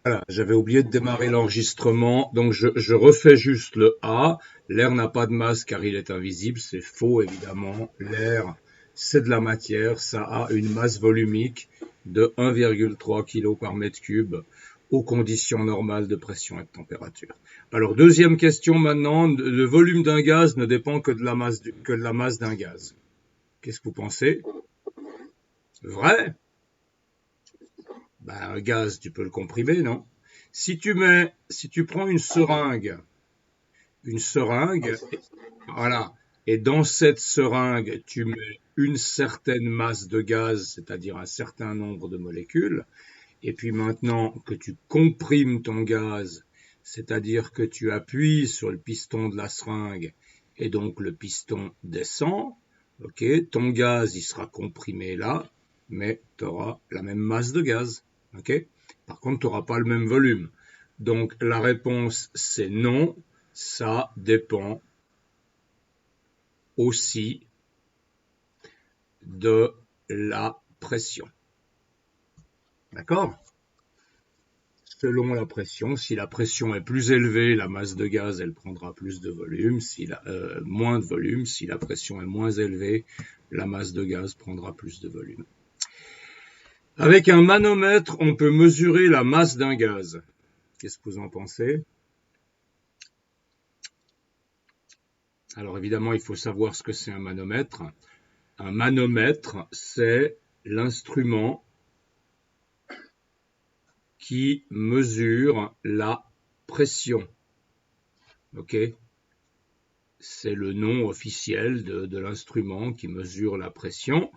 Voilà, j'avais oublié de démarrer l'enregistrement, donc je refais juste le A. L'air n'a pas de masse car il est invisible, c'est faux évidemment. L'air, c'est de la matière, ça a une masse volumique de 1,3 kg par mètre cube aux conditions normales de pression et de température. Alors deuxième question maintenant, le volume d'un gaz ne dépend que de la masse d'un gaz. Qu'est-ce que vous pensez? Vrai? Ben, un gaz, tu peux le comprimer, non? Si tu prends une seringue, voilà, et dans cette seringue, tu mets une certaine masse de gaz, c'est-à-dire un certain nombre de molécules, et puis maintenant que tu comprimes ton gaz, c'est-à-dire que tu appuies sur le piston de la seringue, et donc le piston descend, ok, ton gaz, il sera comprimé là, mais tu auras la même masse de gaz, ok? Par contre, tu n'auras pas le même volume. Donc la réponse, c'est non, ça dépend aussi de la pression. D'accord? Selon la pression, si la pression est plus élevée, la masse de gaz, elle prendra plus de volume, moins de volume. Si la pression est moins élevée, la masse de gaz prendra plus de volume. Avec un manomètre, on peut mesurer la masse d'un gaz. Qu'est-ce que vous en pensez? Alors évidemment, il faut savoir ce que c'est un manomètre. Un manomètre, c'est l'instrument qui mesure la pression. Ok? C'est le nom officiel de l'instrument qui mesure la pression,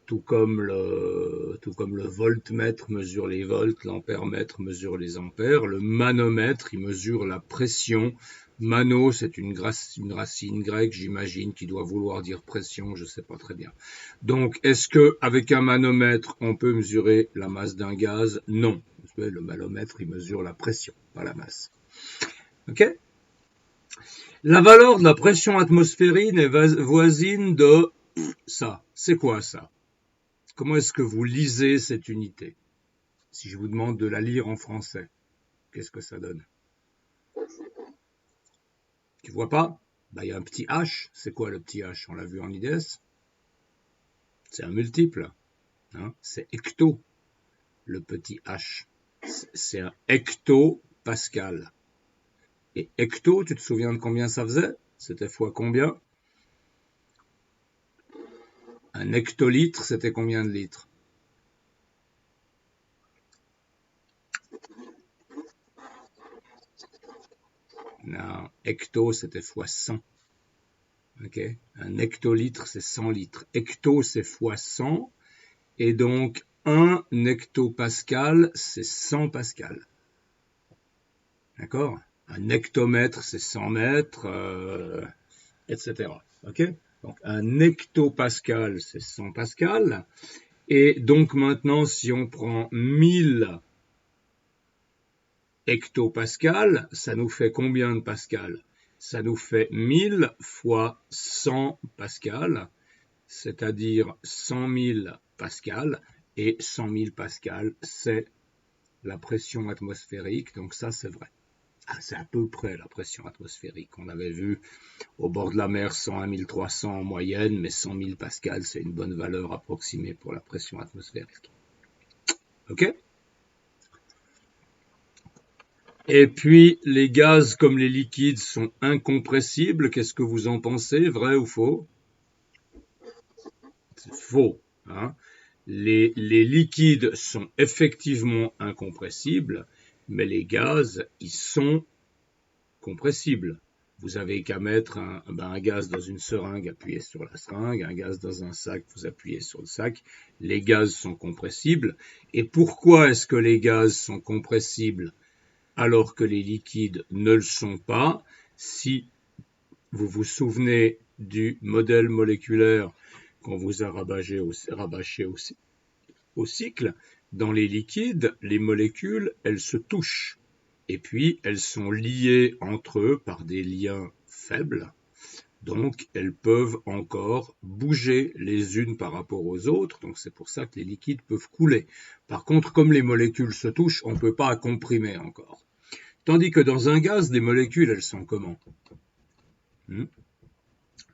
tout comme le voltmètre mesure les volts, l'ampèremètre mesure les ampères. Le manomètre, il mesure la pression. Mano, c'est une racine grecque, j'imagine, qui doit vouloir dire pression, je ne sais pas très bien. Donc, est-ce que avec un manomètre, on peut mesurer la masse d'un gaz? Non. Le manomètre, il mesure la pression, pas la masse. Ok? La valeur de la pression atmosphérique est voisine de ça. C'est quoi ça? Comment est-ce que vous lisez cette unité? Si je vous demande de la lire en français, qu'est-ce que ça donne? Tu vois pas? Bah, il y a un petit h. C'est quoi le petit h? On l'a vu en IDS. C'est un multiple. Hein? C'est hecto, le petit h. C'est un hectopascal. Et hecto, tu te souviens de combien ça faisait? C'était fois combien? Un hectolitre, c'était combien de litres? Non, hecto, c'était fois 100. Okay. Un hectolitre, c'est 100 litres. Hecto, c'est fois 100. Et donc, 1 hectopascal, c'est 100 pascal. D'accord? Un hectomètre, c'est 100 mètres, etc. Ok? Donc, un hectopascal, c'est 100 pascal. Et donc, maintenant, si on prend 1000 hectopascal, ça nous fait combien de pascal? Ça nous fait 1000 fois 100 pascal, c'est-à-dire 100 000 pascal, et 100 000 pascal, c'est la pression atmosphérique, donc ça c'est vrai. C'est à peu près la pression atmosphérique. On avait vu au bord de la mer 101 300 en moyenne, mais 100 000 pascal, c'est une bonne valeur approximée pour la pression atmosphérique. Ok? Et puis, les gaz comme les liquides sont incompressibles. Qu'est-ce que vous en pensez? Vrai ou faux? C'est faux. Hein? Les liquides sont effectivement incompressibles, mais les gaz, ils sont compressibles. Vous avez qu'à mettre un gaz dans une seringue, appuyez sur la seringue, un gaz dans un sac, vous appuyez sur le sac. Les gaz sont compressibles. Et pourquoi est-ce que les gaz sont compressibles alors que les liquides ne le sont pas? Si vous vous souvenez du modèle moléculaire qu'on vous a rabâché au cycle, dans les liquides, les molécules, elles se touchent. Et puis, elles sont liées entre eux par des liens faibles. Donc, elles peuvent encore bouger les unes par rapport aux autres. Donc, c'est pour ça que les liquides peuvent couler. Par contre, comme les molécules se touchent, on ne peut pas comprimer encore. Tandis que dans un gaz, les molécules, elles sont comment?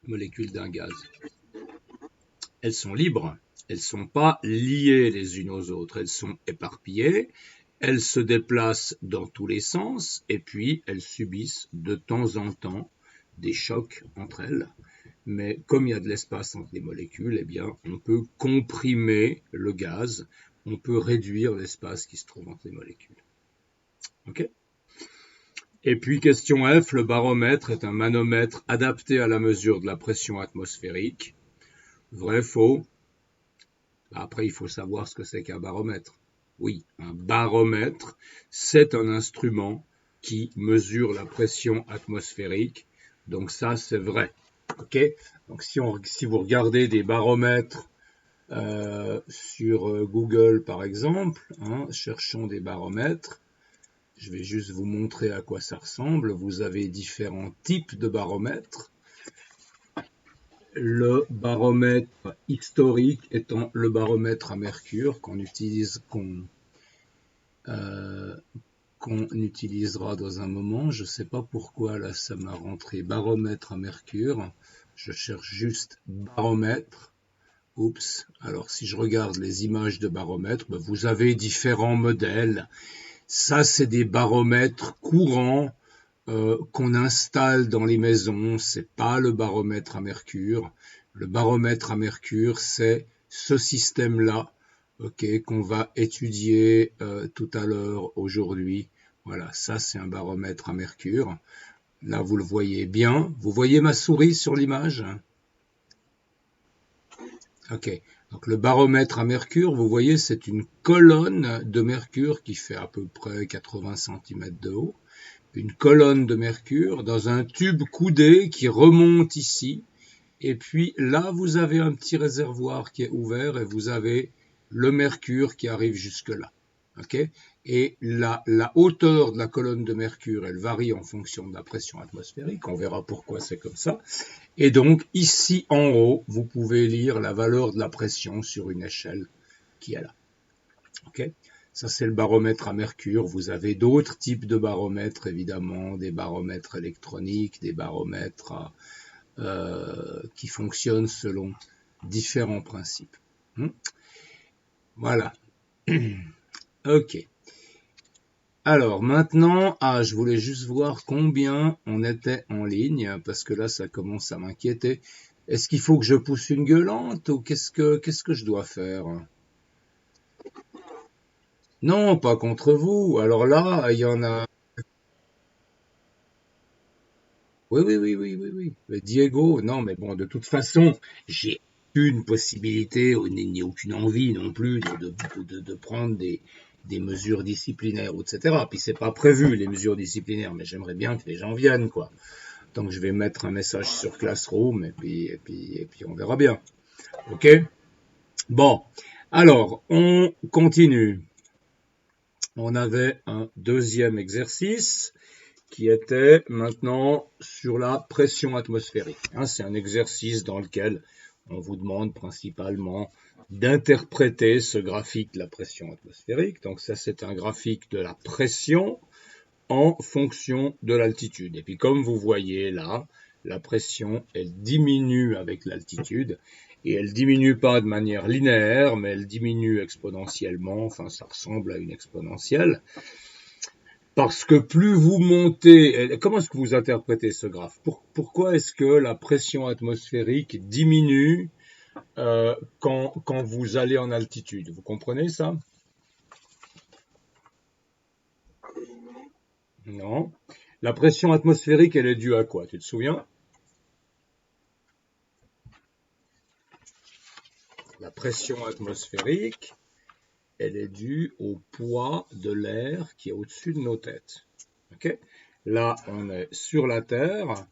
Molécules d'un gaz. Elles sont libres. Elles ne sont pas liées les unes aux autres. Elles sont éparpillées. Elles se déplacent dans tous les sens. Et puis, elles subissent de temps en temps des chocs entre elles. Mais comme il y a de l'espace entre les molécules, eh bien, on peut comprimer le gaz. On peut réduire l'espace qui se trouve entre les molécules. OK? Et puis, question F, le baromètre est un manomètre adapté à la mesure de la pression atmosphérique. Vrai, faux? Après, il faut savoir ce que c'est qu'un baromètre. Oui, un baromètre, c'est un instrument qui mesure la pression atmosphérique. Donc ça, c'est vrai. OK? Donc si vous regardez des baromètres sur Google, par exemple, cherchons des baromètres. Je vais juste vous montrer à quoi ça ressemble. Vous avez différents types de baromètres. Le baromètre historique étant le baromètre à mercure qu'on utilisera dans un moment. Je ne sais pas pourquoi là ça m'a rentré baromètre à mercure. Je cherche juste baromètre. Oups. Alors si je regarde les images de baromètre, vous avez différents modèles. Ça, c'est des baromètres courants qu'on installe dans les maisons. C'est pas le baromètre à mercure. Le baromètre à mercure, c'est ce système-là, okay, qu'on va étudier tout à l'heure aujourd'hui. Voilà, ça c'est un baromètre à mercure. Là, vous le voyez bien. Vous voyez ma souris sur l'image? Ok. Donc le baromètre à mercure, vous voyez, c'est une colonne de mercure qui fait à peu près 80 cm de haut. Une colonne de mercure dans un tube coudé qui remonte ici. Et puis là, vous avez un petit réservoir qui est ouvert et vous avez le mercure qui arrive jusque là. Okay? Et la hauteur de la colonne de mercure, elle varie en fonction de la pression atmosphérique. On verra pourquoi c'est comme ça. Et donc, ici en haut, vous pouvez lire la valeur de la pression sur une échelle qui est là. Okay? Ça, c'est le baromètre à mercure. Vous avez d'autres types de baromètres, évidemment, des baromètres électroniques, des baromètres qui fonctionnent selon différents principes. Voilà. OK. Alors maintenant, je voulais juste voir combien on était en ligne, parce que là, ça commence à m'inquiéter. Est-ce qu'il faut que je pousse une gueulante ou qu'est-ce que je dois faire? Non, pas contre vous. Alors là, il y en a. Oui, oui, oui, oui, oui, oui. Mais Diego, non, mais bon, de toute façon, j'ai aucune possibilité, ni aucune envie non plus de prendre des mesures disciplinaires, etc. Puis c'est pas prévu, les mesures disciplinaires, mais j'aimerais bien que les gens viennent, quoi. Donc je vais mettre un message sur Classroom et puis on verra bien. OK? Bon. Alors, on continue. On avait un deuxième exercice qui était maintenant sur la pression atmosphérique. C'est un exercice dans lequel on vous demande principalement d'interpréter ce graphique de la pression atmosphérique. Donc ça, c'est un graphique de la pression en fonction de l'altitude. Et puis comme vous voyez là, la pression, elle diminue avec l'altitude. Et elle diminue pas de manière linéaire, mais elle diminue exponentiellement. Enfin, ça ressemble à une exponentielle. Parce que plus vous montez, comment est-ce que vous interprétez ce graphe? Pourquoi est-ce que la pression atmosphérique diminue quand vous allez en altitude? Vous comprenez ça? Non. La pression atmosphérique, elle est due à quoi? Tu te souviens? La pression atmosphérique, elle est due au poids de l'air qui est au-dessus de nos têtes. Okay? Là, on est sur la Terre.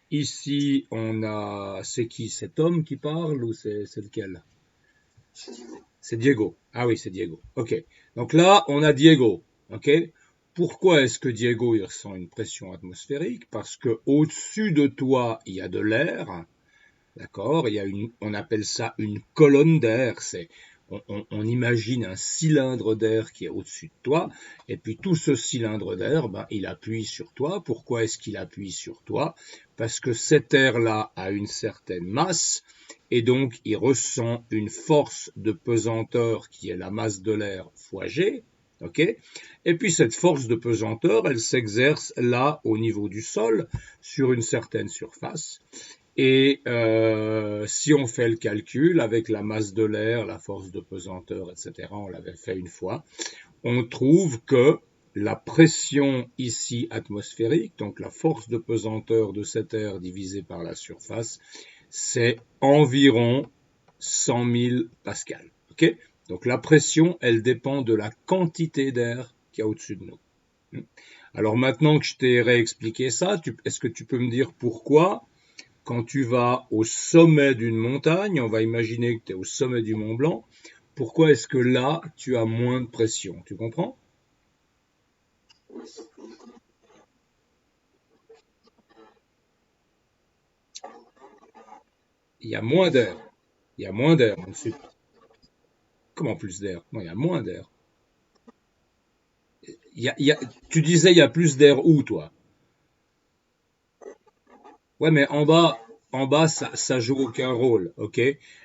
Ici, on a... C'est qui? Cet homme qui parle ou c'est lequel? C'est Diego. Ah oui, c'est Diego. OK. Donc là, on a Diego. OK? pourquoi est-ce que Diego il ressent une pression atmosphérique? Parce que au-dessus de toi, il y a de l'air, d'accord? On appelle ça une colonne d'air. On imagine un cylindre d'air qui est au-dessus de toi, et puis tout ce cylindre d'air, ben, il appuie sur toi. Pourquoi est-ce qu'il appuie sur toi? Parce que cet air-là a une certaine masse, et donc il ressent une force de pesanteur qui est la masse de l'air fois G, ok? Et puis cette force de pesanteur, elle s'exerce là au niveau du sol, sur une certaine surface. Et si on fait le calcul avec la masse de l'air, la force de pesanteur, etc., on l'avait fait une fois, on trouve que la pression ici atmosphérique, donc la force de pesanteur de cet air divisé par la surface, c'est environ 100 000 pascal. Okay? Donc la pression, elle dépend de la quantité d'air qu'il y a au-dessus de nous. Alors maintenant que je t'ai réexpliqué ça, est-ce que tu peux me dire pourquoi quand tu vas au sommet d'une montagne, on va imaginer que tu es au sommet du Mont Blanc, pourquoi est-ce que là, tu as moins de pression? Tu comprends? Il y a moins d'air. Il y a moins d'air en dessous. Comment plus d'air? Non, il y a moins d'air. Tu disais il y a plus d'air où, toi? Ouais, mais en bas, ça joue aucun rôle, ok?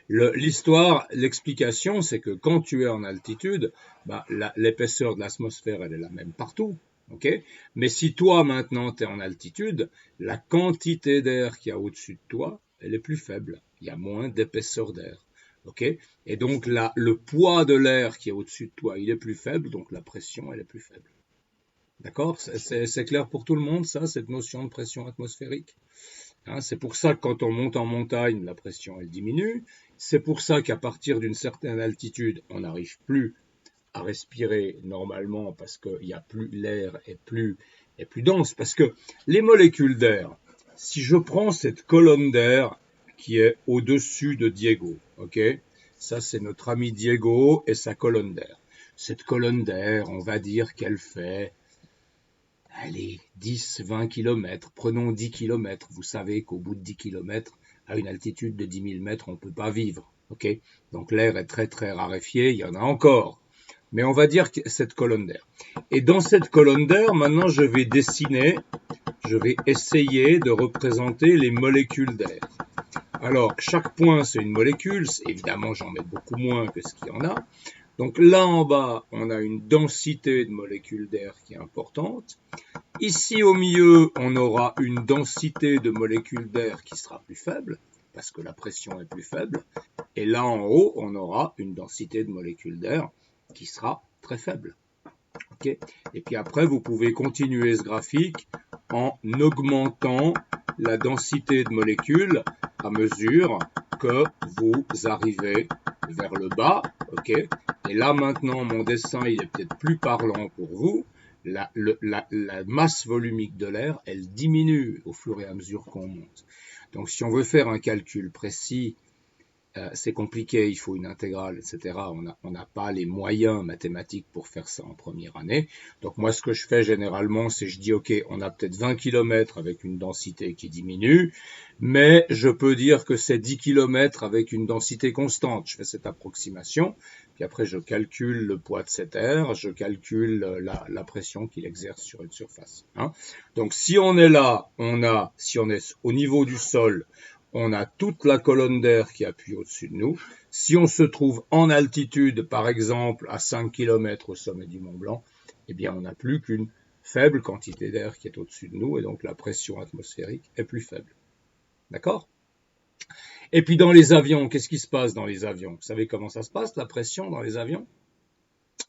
L'histoire, l'explication, c'est que quand tu es en altitude, bah, l'épaisseur de l'atmosphère, elle est la même partout, ok? Mais si toi, maintenant, tu es en altitude, la quantité d'air qu'il y a au-dessus de toi, elle est plus faible. Il y a moins d'épaisseur d'air, ok? Et donc, là, le poids de l'air qui est au-dessus de toi, il est plus faible, donc la pression, elle est plus faible. D'accord? C'est clair pour tout le monde, ça, cette notion de pression atmosphérique? Hein, c'est pour ça que quand on monte en montagne, la pression elle diminue. C'est pour ça qu'à partir d'une certaine altitude, on n'arrive plus à respirer normalement parce que l'air est plus dense. Parce que les molécules d'air, si je prends cette colonne d'air qui est au-dessus de Diego, ok, ça c'est notre ami Diego et sa colonne d'air. Cette colonne d'air, on va dire qu'elle fait allez, 10, 20 kilomètres, prenons 10 kilomètres. Vous savez qu'au bout de 10 kilomètres, à une altitude de 10 000 mètres, on ne peut pas vivre. Ok? Donc l'air est très très raréfié, il y en a encore. Mais on va dire que cette colonne d'air. Et dans cette colonne d'air, maintenant je vais essayer de représenter les molécules d'air. Alors, chaque point, c'est une molécule. Évidemment, j'en mets beaucoup moins que ce qu'il y en a. Donc là en bas, on a une densité de molécules d'air qui est importante. Ici au milieu, on aura une densité de molécules d'air qui sera plus faible, parce que la pression est plus faible. Et là en haut, on aura une densité de molécules d'air qui sera très faible. Okay? Et puis après, vous pouvez continuer ce graphique en augmentant la densité de molécules à mesure que vous arrivez vers le bas. Okay? Et là maintenant, mon dessin il est peut-être plus parlant pour vous. La masse volumique de l'air, elle diminue au fur et à mesure qu'on monte. Donc si on veut faire un calcul précis, c'est compliqué, il faut une intégrale, etc. On n'a pas les moyens mathématiques pour faire ça en première année. Donc moi, ce que je fais généralement, c'est je dis, OK, on a peut-être 20 km avec une densité qui diminue, mais je peux dire que c'est 10 km avec une densité constante. Je fais cette approximation, puis après je calcule le poids de cet air, je calcule la pression qu'il exerce sur une surface. Hein. Donc si on est là, si on est au niveau du sol, on a toute la colonne d'air qui appuie au-dessus de nous. Si on se trouve en altitude, par exemple à 5 km au sommet du Mont Blanc, eh bien on n'a plus qu'une faible quantité d'air qui est au-dessus de nous et donc la pression atmosphérique est plus faible. D'accord? Et puis dans les avions, qu'est-ce qui se passe dans les avions? Vous savez comment ça se passe, la pression dans les avions?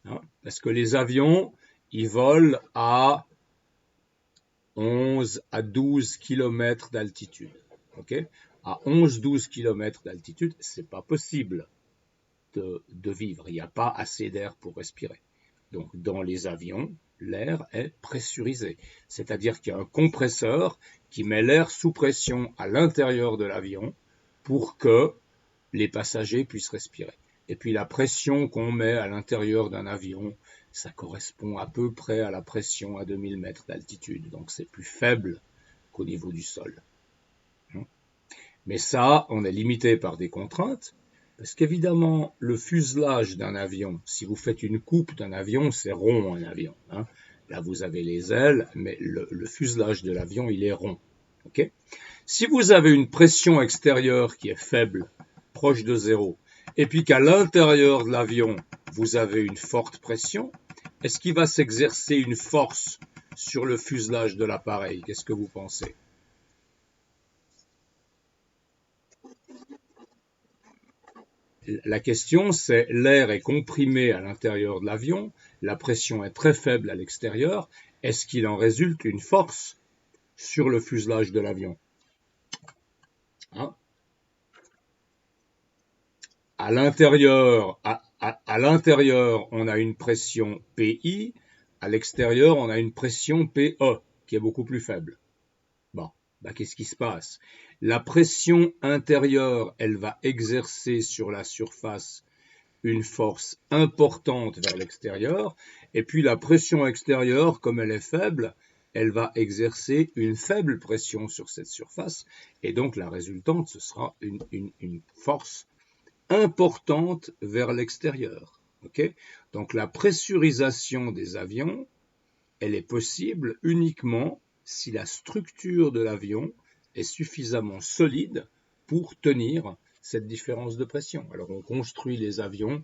Hein? Parce que les avions, ils volent à 11 à 12 km d'altitude. Okay? À 11-12 km d'altitude, c'est pas possible de vivre. Il n'y a pas assez d'air pour respirer. Donc, dans les avions, l'air est pressurisé. C'est-à-dire qu'il y a un compresseur qui met l'air sous pression à l'intérieur de l'avion pour que les passagers puissent respirer. Et puis la pression qu'on met à l'intérieur d'un avion, ça correspond à peu près à la pression à 2000 mètres d'altitude. Donc c'est plus faible qu'au niveau du sol. Mais ça, on est limité par des contraintes. Parce qu'évidemment, le fuselage d'un avion, si vous faites une coupe d'un avion, c'est rond un avion. Là, vous avez les ailes, mais le fuselage de l'avion, il est rond. Okay. Si vous avez une pression extérieure qui est faible, proche de zéro, et puis qu'à l'intérieur de l'avion, vous avez une forte pression, est-ce qu'il va s'exercer une force sur le fuselage de l'appareil? Qu'est-ce que vous pensez? La question, c'est l'air est comprimé à l'intérieur de l'avion, la pression est très faible à l'extérieur, est-ce qu'il en résulte une force sur le fuselage de l'avion? Hein? À l'intérieur, on a une pression PI, à l'extérieur, on a une pression PE, qui est beaucoup plus faible. Bon, qu'est-ce qui se passe? La pression intérieure, elle va exercer sur la surface une force importante vers l'extérieur, et puis la pression extérieure, comme elle est faible, elle va exercer une faible pression sur cette surface, et donc la résultante, ce sera une force importante vers l'extérieur. Okay? Donc la pressurisation des avions, elle est possible uniquement si la structure de l'avion est suffisamment solide pour tenir cette différence de pression. Alors on construit les avions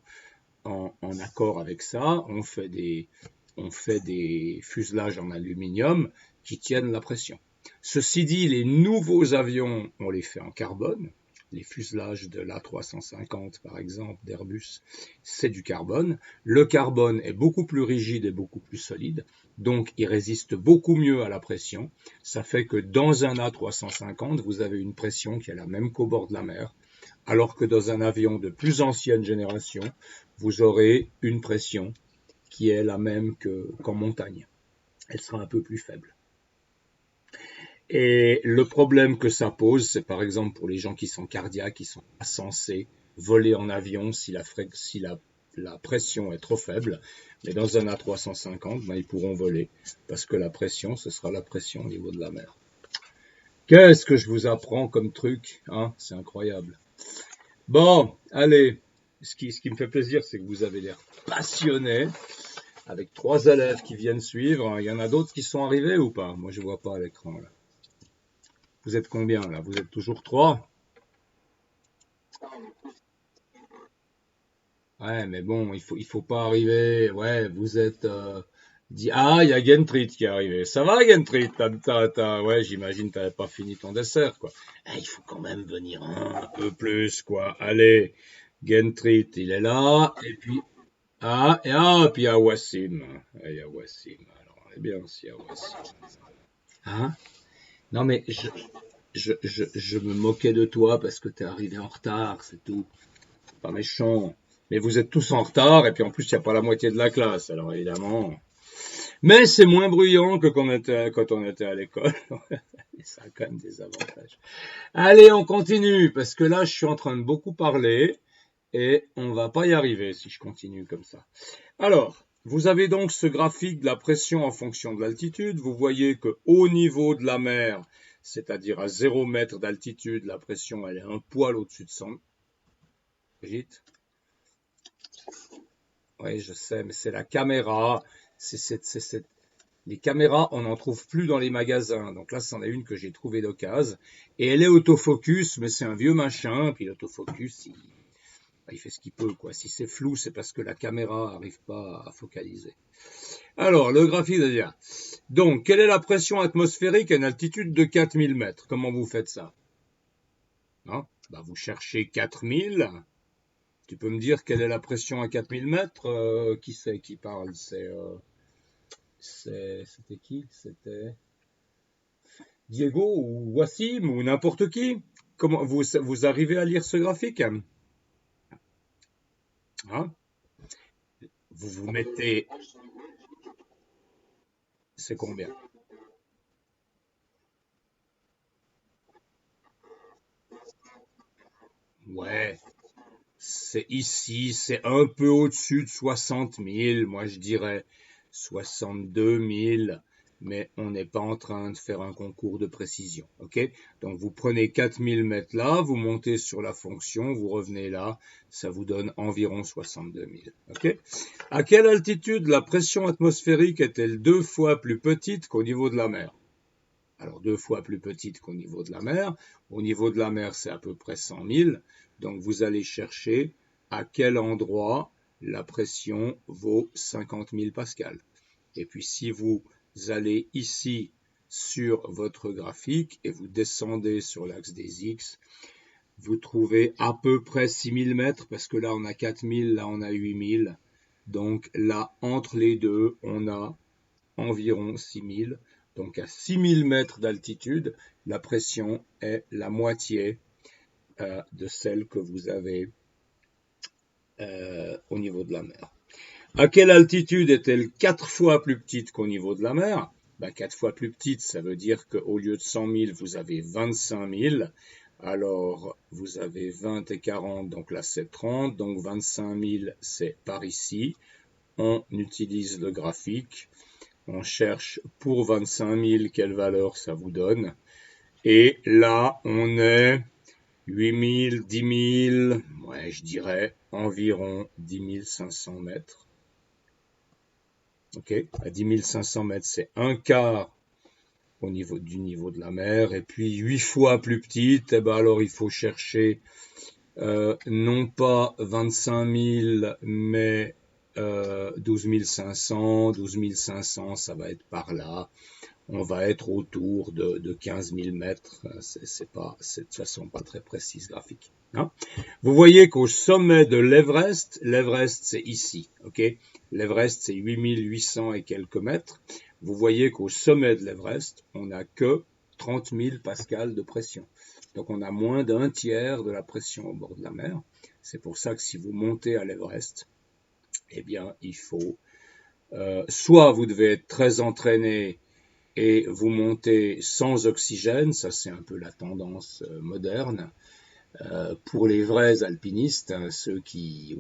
en accord avec ça, on fait des fuselages en aluminium qui tiennent la pression. Ceci dit, les nouveaux avions, on les fait en carbone. Les fuselages de l'A350, par exemple, d'Airbus, c'est du carbone. Le carbone est beaucoup plus rigide et beaucoup plus solide, donc il résiste beaucoup mieux à la pression. Ça fait que dans un A350, vous avez une pression qui est la même qu'au bord de la mer, alors que dans un avion de plus ancienne génération, vous aurez une pression qui est la même qu'en montagne. Elle sera un peu plus faible. Et le problème que ça pose, c'est par exemple pour les gens qui sont cardiaques, qui sont pas censés voler en avion si la pression est trop faible. Mais dans un A350, ils pourront voler parce que la pression, ce sera la pression au niveau de la mer. Qu'est-ce que je vous apprends comme truc, hein? C'est incroyable. Bon, allez. Ce qui me fait plaisir, c'est que vous avez l'air passionné, avec 3 élèves qui viennent suivre. Il y en a d'autres qui sont arrivés ou pas? Moi, je vois pas à l'écran, là. Vous êtes combien, là? Vous êtes toujours 3? Ouais, mais bon, il faut pas arriver. Ouais, vous êtes... Ah, il y a Gentrit qui est arrivé. Ça va, Gentrit? Ouais, j'imagine que t'avais pas fini ton dessert, quoi. Il faut quand même venir un peu plus, quoi. Allez, Gentrit, il est là. Et puis... puis il y a Wassim. Il y a Wassim. Alors, on est bien s'il y a Wassim. Hein? Non, mais je me moquais de toi parce que t'es arrivé en retard, c'est tout. Pas méchant. Mais vous êtes tous en retard, et puis en plus, il n'y a pas la moitié de la classe, alors évidemment. Mais c'est moins bruyant que quand on était à l'école. Ça a quand même des avantages. Allez, on continue, parce que là, je suis en train de beaucoup parler, et on va pas y arriver si je continue comme ça. Alors, vous avez donc ce graphique de la pression en fonction de l'altitude. Vous voyez que au niveau de la mer, c'est-à-dire à 0 mètre d'altitude, la pression elle est un poil au-dessus de 100. Brigitte? Oui, je sais, mais c'est la caméra. Les caméras, on n'en trouve plus dans les magasins. Donc là, c'en est une que j'ai trouvée d'occasion. Et elle est autofocus, mais c'est un vieux machin. Puis l'autofocus, il fait ce qu'il peut, quoi. Si c'est flou, c'est parce que la caméra n'arrive pas à focaliser. Alors, le graphique de dire. Donc, quelle est la pression atmosphérique à une altitude de 4000 mètres? Comment vous faites ça? Hein? Vous cherchez 4000. Tu peux me dire quelle est la pression à 4000 mètres? Qui c'est qui parle? C'était qui? C'était Diego ou Wassim ou n'importe qui? Comment vous arrivez à lire ce graphique? Hein? Vous vous mettez. C'est combien? Ouais, c'est ici, c'est un peu au-dessus de 60 000, moi je dirais 62 000, mais on n'est pas en train de faire un concours de précision, ok? Donc vous prenez 4000 mètres là, vous montez sur la fonction, vous revenez là, ça vous donne environ 62 000, ok? À quelle altitude la pression atmosphérique est-elle 2 fois plus petite qu'au niveau de la mer? Alors 2 fois plus petite qu'au niveau de la mer. Au niveau de la mer, c'est à peu près 100 000. Donc vous allez chercher à quel endroit la pression vaut 50 000 pascal. Et puis si vous allez ici sur votre graphique et vous descendez sur l'axe des X, vous trouvez à peu près 6 000 mètres, parce que là on a 4 000, là on a 8 000. Donc là, entre les deux, on a environ 6 000. Donc à 6 000 mètres d'altitude, la pression est la moitié de celle que vous avez au niveau de la mer. À quelle altitude est-elle 4 fois plus petite qu'au niveau de la mer? 4 fois plus petite, ça veut dire qu'au lieu de 100 000, vous avez 25 000. Alors, vous avez 20 et 40, donc là c'est 30. Donc 25 000, c'est par ici. On utilise le graphique. On cherche pour 25 000 quelle valeur ça vous donne. Et là, on est 8 000, 10 000, ouais, je dirais environ 10 500 mètres. Ok, à 10 500 mètres, c'est un quart au niveau du niveau de la mer. Et puis 8 fois plus petite, eh ben alors il faut chercher non pas 25 000, mais 12 500, 12 500, ça va être par là. On va être autour de 15 000 mètres. C'est de toute façon pas très précise graphique. Hein. Vous voyez qu'au sommet de l'Everest, l'Everest c'est ici, ok? L'Everest c'est 8800 et quelques mètres. Vous voyez qu'au sommet de l'Everest, on n'a que 30 000 pascal de pression. Donc on a moins d'un tiers de la pression au bord de la mer. C'est pour ça que si vous montez à l'Everest, eh bien il faut soit vous devez être très entraîné et vous montez sans oxygène, ça c'est un peu la tendance moderne. Pour les vrais alpinistes, hein, ceux qui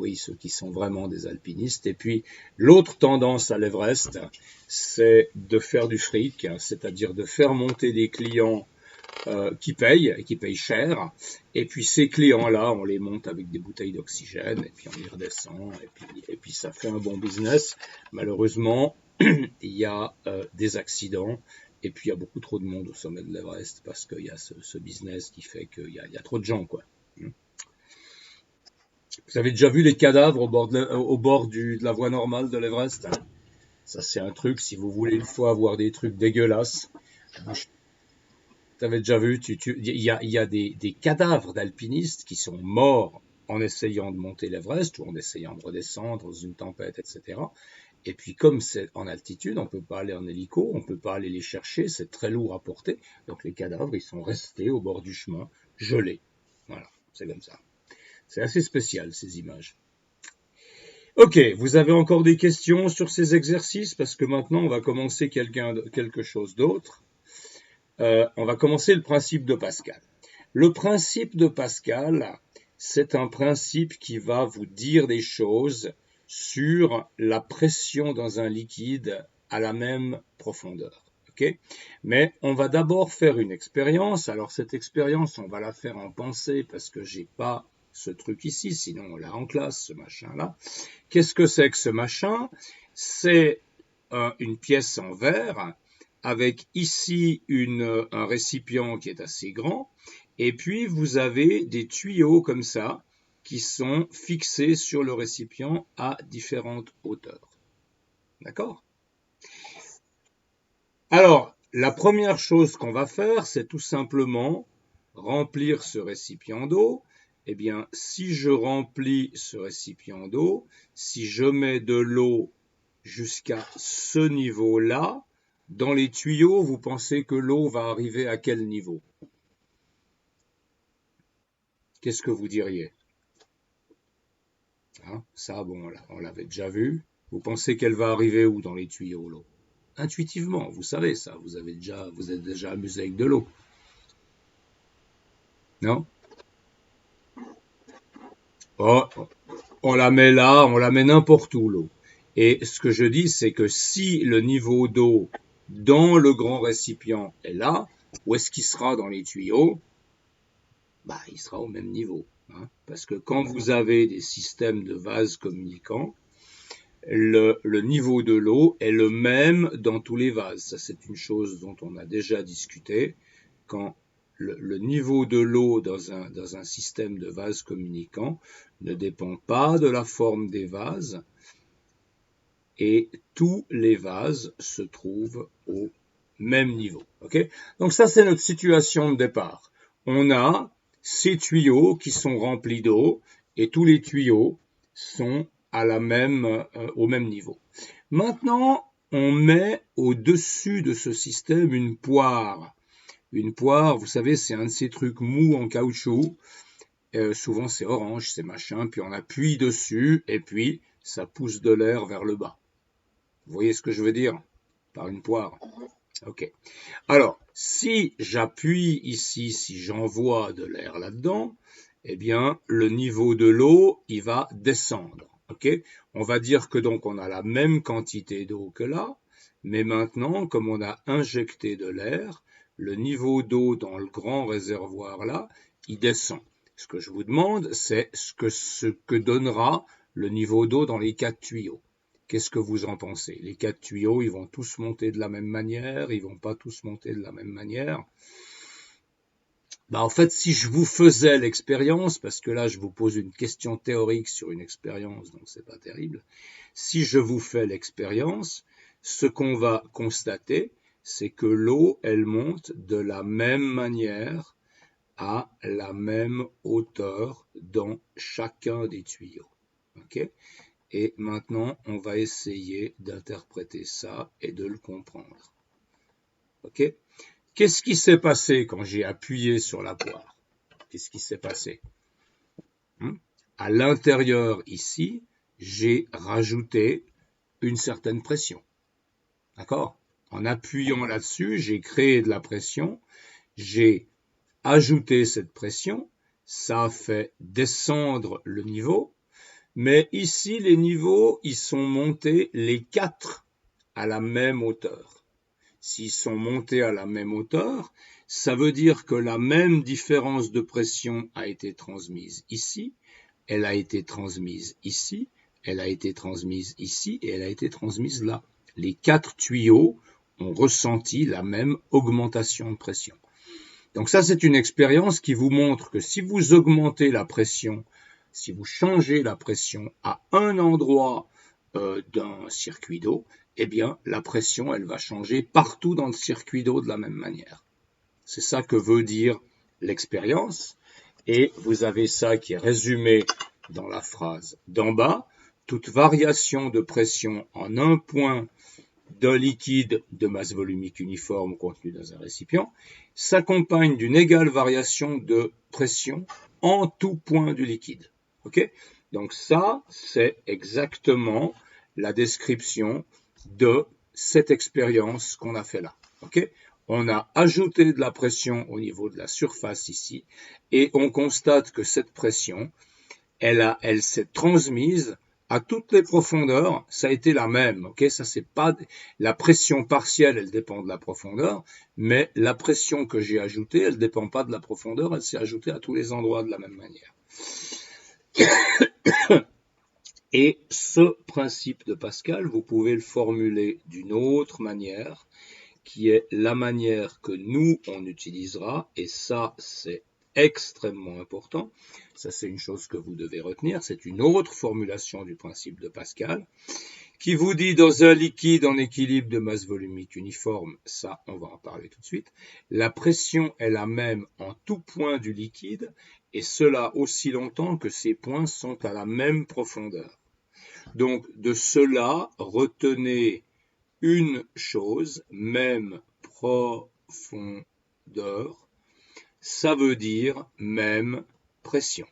sont vraiment des alpinistes. Et puis l'autre tendance à l'Everest, c'est de faire du fric, c'est-à-dire de faire monter des clients qui payent cher. Et puis ces clients-là, on les monte avec des bouteilles d'oxygène et puis on les redescend et puis ça fait un bon business. Malheureusement, il y a des accidents. Et puis il y a beaucoup trop de monde au sommet de l'Everest parce qu'il y a ce business qui fait qu'il y a trop de gens, quoi. Vous avez déjà vu les cadavres au bord de la voie normale de l'Everest? Ça c'est un truc, si vous voulez une fois voir des trucs dégueulasses. Vous avez déjà vu, il y a des cadavres d'alpinistes qui sont morts en essayant de monter l'Everest ou en essayant de redescendre dans une tempête, etc. Et puis comme c'est en altitude, on ne peut pas aller en hélico, on ne peut pas aller les chercher, c'est très lourd à porter. Donc les cadavres, ils sont restés au bord du chemin, gelés. Voilà, c'est comme ça. C'est assez spécial, ces images. Ok, vous avez encore des questions sur ces exercices? Parce que maintenant, on va commencer quelque chose d'autre. On va commencer le principe de Pascal. Le principe de Pascal, c'est un principe qui va vous dire des choses sur la pression dans un liquide à la même profondeur. Okay? Mais on va d'abord faire une expérience. Alors cette expérience, on va la faire en pensée parce que j'ai pas ce truc ici, sinon on l'a en classe, ce machin-là. Qu'est-ce que c'est que ce machin? C'est une pièce en verre avec ici un récipient qui est assez grand, et puis vous avez des tuyaux comme ça qui sont fixés sur le récipient à différentes hauteurs. D'accord? Alors, la première chose qu'on va faire, c'est tout simplement remplir ce récipient d'eau. Eh bien, si je remplis ce récipient d'eau, si je mets de l'eau jusqu'à ce niveau-là, dans les tuyaux, vous pensez que l'eau va arriver à quel niveau? Qu'est-ce que vous diriez? Hein, ça, bon, on l'avait déjà vu. Vous pensez qu'elle va arriver où dans les tuyaux, l'eau? Intuitivement, vous savez ça, vous êtes déjà amusé avec de l'eau. Non? Oh, On la met là, on la met n'importe où, l'eau. Et ce que je dis, c'est que si le niveau d'eau dans le grand récipient est là, où est-ce qu'il sera dans les tuyaux? Bah, il sera au même niveau. Hein, parce que quand vous avez des systèmes de vases communicants, le niveau de l'eau est le même dans tous les vases. Ça, c'est une chose dont on a déjà discuté. Quand le niveau de l'eau dans un système de vases communicants ne dépend pas de la forme des vases, et tous les vases se trouvent au même niveau. Okay? Donc ça, c'est notre situation de départ. On a ces tuyaux qui sont remplis d'eau, et tous les tuyaux sont au même niveau. Maintenant, on met au-dessus de ce système une poire. Une poire, vous savez, c'est un de ces trucs mous en caoutchouc. Souvent, c'est orange, c'est machin, puis on appuie dessus, et puis ça pousse de l'air vers le bas. Vous voyez ce que je veux dire par une poire? Ok. Alors, si j'appuie ici, si j'envoie de l'air là-dedans, eh bien, le niveau de l'eau, il va descendre. Ok? On va dire que donc on a la même quantité d'eau que là, mais maintenant, comme on a injecté de l'air, le niveau d'eau dans le grand réservoir là, il descend. Ce que je vous demande, c'est ce que donnera le niveau d'eau dans les 4 tuyaux. Qu'est-ce que vous en pensez? Les 4 tuyaux, ils vont tous monter de la même manière, ils vont pas tous monter de la même manière. En fait, si je vous faisais l'expérience, parce que là, je vous pose une question théorique sur une expérience, donc c'est pas terrible. Si je vous fais l'expérience, ce qu'on va constater, c'est que l'eau, elle monte de la même manière à la même hauteur dans chacun des tuyaux. Okay? Et maintenant, on va essayer d'interpréter ça et de le comprendre. Ok? Qu'est-ce qui s'est passé quand j'ai appuyé sur la poire? Qu'est-ce qui s'est passé? À l'intérieur, ici, j'ai rajouté une certaine pression. D'accord? En appuyant là-dessus, j'ai créé de la pression, j'ai ajouté cette pression, ça a fait descendre le niveau, mais ici, les niveaux, ils sont montés les 4 à la même hauteur. S'ils sont montés à la même hauteur, ça veut dire que la même différence de pression a été transmise ici, elle a été transmise ici, elle a été transmise ici et elle a été transmise là. Les 4 tuyaux ont ressenti la même augmentation de pression. Donc ça, c'est une expérience qui vous montre que si vous augmentez la pression, si vous changez la pression à un endroit d'un circuit d'eau, eh bien, la pression, elle va changer partout dans le circuit d'eau de la même manière. C'est ça que veut dire l'expérience. Et vous avez ça qui est résumé dans la phrase d'en bas. Toute variation de pression en un point d'un liquide de masse volumique uniforme contenu dans un récipient s'accompagne d'une égale variation de pression en tout point du liquide. Okay? Donc ça, c'est exactement la description de cette expérience qu'on a fait là. Okay? On a ajouté de la pression au niveau de la surface ici et on constate que cette pression, elle s'est transmise à toutes les profondeurs, ça a été la même. Okay, ça c'est pas la pression partielle, elle dépend de la profondeur, mais la pression que j'ai ajoutée, elle dépend pas de la profondeur, elle s'est ajoutée à tous les endroits de la même manière. Et ce principe de Pascal, vous pouvez le formuler d'une autre manière, qui est la manière que nous on utilisera, et ça c'est extrêmement important. Ça, c'est une chose que vous devez retenir. C'est une autre formulation du principe de Pascal qui vous dit dans un liquide en équilibre de masse volumique uniforme, ça, on va en parler tout de suite, la pression est la même en tout point du liquide et cela aussi longtemps que ces points sont à la même profondeur. Donc, de cela, retenez une chose, même profondeur, ça veut dire même pression.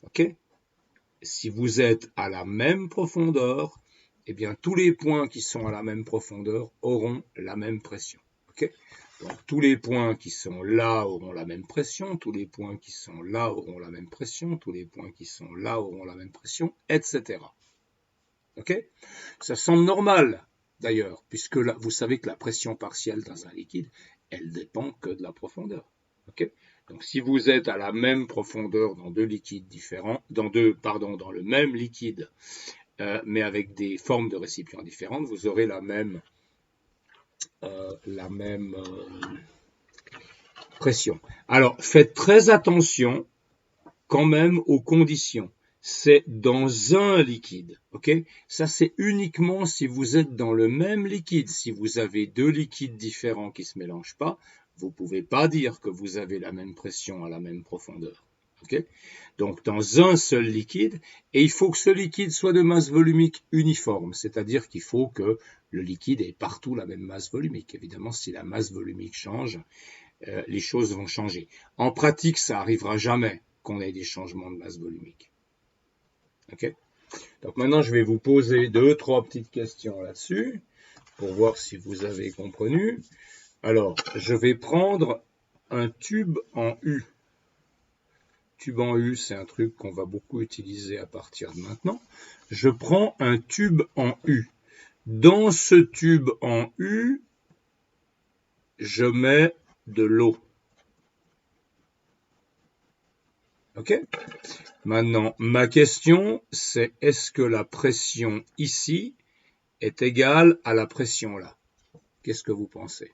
Ok? Si vous êtes à la même profondeur, eh bien tous les points qui sont à la même profondeur auront la même pression. Ok? Donc tous les points qui sont là auront la même pression, tous les points qui sont là auront la même pression, tous les points qui sont là auront la même pression, etc. Ok? Ça semble normal, d'ailleurs, puisque là, vous savez que la pression partielle dans un liquide, elle dépend que de la profondeur. Ok? Donc si vous êtes à la même profondeur dans deux liquides différents, dans le même liquide, mais avec des formes de récipients différentes, vous aurez la même pression. Alors faites très attention quand même aux conditions. C'est dans un liquide, ok? Ça, c'est uniquement si vous êtes dans le même liquide. Si vous avez deux liquides différents qui ne se mélangent pas, vous ne pouvez pas dire que vous avez la même pression à la même profondeur, ok? Donc, dans un seul liquide, et il faut que ce liquide soit de masse volumique uniforme, c'est-à-dire qu'il faut que le liquide ait partout la même masse volumique. Évidemment, si la masse volumique change, les choses vont changer. En pratique, ça n'arrivera jamais qu'on ait des changements de masse volumique. Ok? Donc maintenant, je vais vous poser 2-3 petites questions là-dessus pour voir si vous avez compris. Alors, je vais prendre un tube en U. Tube en U, c'est un truc qu'on va beaucoup utiliser à partir de maintenant. Je prends un tube en U. Dans ce tube en U, je mets de l'eau. Ok? Maintenant, ma question, c'est est-ce que la pression ici est égale à la pression là? Qu'est-ce que vous pensez?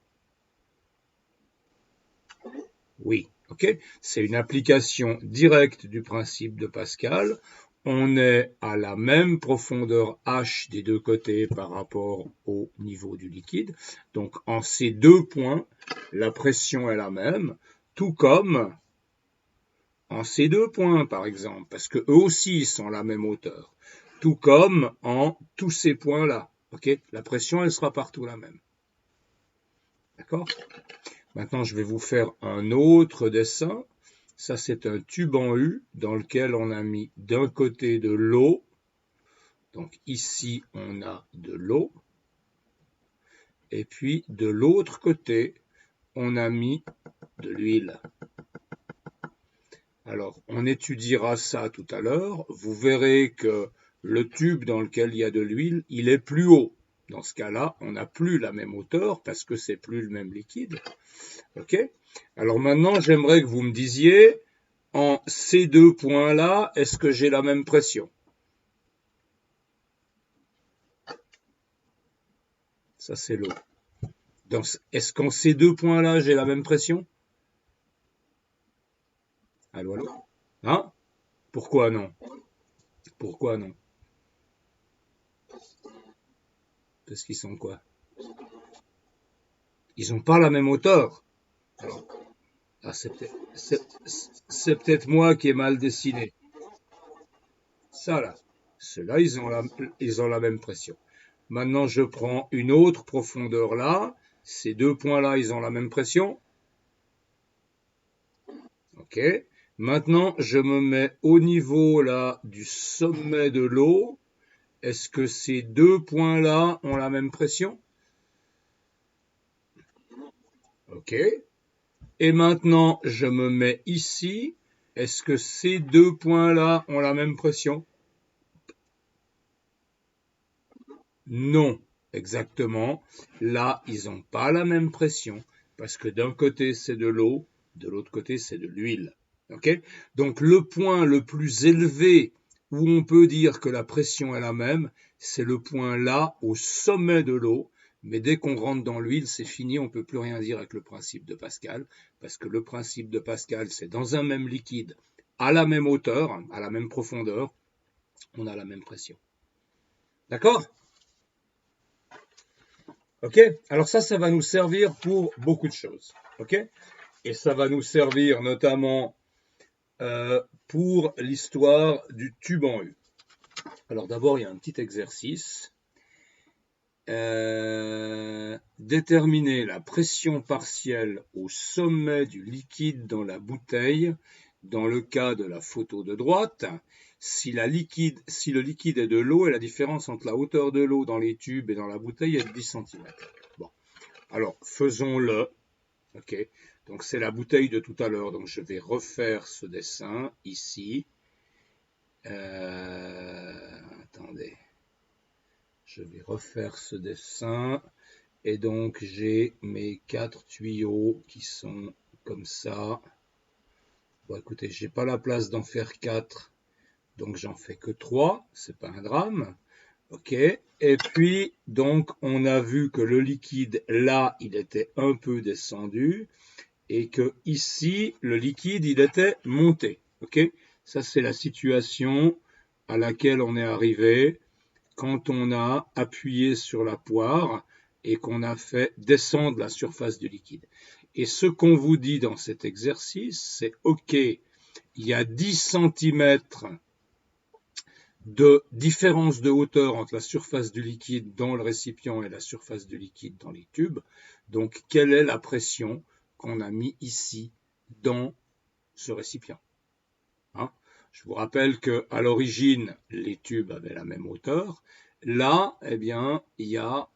Oui, ok? C'est une application directe du principe de Pascal. On est à la même profondeur H des deux côtés par rapport au niveau du liquide. Donc, en ces deux points, la pression est la même, tout comme en ces deux points, par exemple, parce que eux aussi sont à la même hauteur, tout comme en tous ces points-là. Ok? La pression, elle sera partout la même. D'accord? Maintenant, je vais vous faire un autre dessin. Ça, c'est un tube en U dans lequel on a mis d'un côté de l'eau. Donc ici, on a de l'eau. Et puis, de l'autre côté, on a mis de l'huile. Alors, on étudiera ça tout à l'heure. Vous verrez que le tube dans lequel il y a de l'huile, il est plus haut. Dans ce cas-là, on n'a plus la même hauteur parce que c'est plus le même liquide. Ok? Alors maintenant, j'aimerais que vous me disiez, en ces deux points-là, est-ce que j'ai la même pression? Ça, c'est l'eau. Est-ce qu'en ces deux points-là, j'ai la même pression? Allô, allô? Hein? Pourquoi non? Pourquoi non? Parce qu'ils sont quoi? Ils n'ont pas la même hauteur. Alors, ah, c'est peut-être moi qui ai mal dessiné. Ça là. Ceux-là, ils ont la même pression. Maintenant, je prends une autre profondeur là. Ces deux points-là, ils ont la même pression. Ok. Maintenant, je me mets au niveau là du sommet de l'eau. Est-ce que ces deux points-là ont la même pression? Ok. Et maintenant, je me mets ici. Est-ce que ces deux points-là ont la même pression? Non, exactement. Là, ils n'ont pas la même pression parce que d'un côté, c'est de l'eau, de l'autre côté, c'est de l'huile. Okay? Donc, le point le plus élevé où on peut dire que la pression est la même, c'est le point là, au sommet de l'eau. Mais dès qu'on rentre dans l'huile, c'est fini, on ne peut plus rien dire avec le principe de Pascal, parce que le principe de Pascal, c'est dans un même liquide, à la même hauteur, à la même profondeur, on a la même pression. D'accord? Ok? Alors ça va nous servir pour beaucoup de choses. Ok? Et ça va nous servir notamment pour l'histoire du tube en U. Alors d'abord, il y a un petit exercice. Déterminer la pression partielle au sommet du liquide dans la bouteille dans le cas de la photo de droite. Si le liquide est de l'eau et la différence entre la hauteur de l'eau dans les tubes et dans la bouteille est de 10 cm. Bon, alors faisons-le. Ok, donc c'est la bouteille de tout à l'heure. Donc je vais refaire ce dessin ici. Attendez, je vais refaire ce dessin. Et donc j'ai mes 4 tuyaux qui sont comme ça. Bon, écoutez, j'ai pas la place d'en faire 4, donc j'en fais que 3. C'est pas un drame. Ok. Et puis, donc, on a vu que le liquide, là, il était un peu descendu et que ici, le liquide, il était monté. Ok. Ça, c'est la situation à laquelle on est arrivé quand on a appuyé sur la poire et qu'on a fait descendre la surface du liquide. Et ce qu'on vous dit dans cet exercice, c'est OK, il y a 10 cm de différence de hauteur entre la surface du liquide dans le récipient et la surface du liquide dans les tubes. Donc, quelle est la pression qu'on a mis ici dans ce récipient, hein? Je vous rappelle qu'à l'origine, les tubes avaient la même hauteur. Là, eh bien, il y a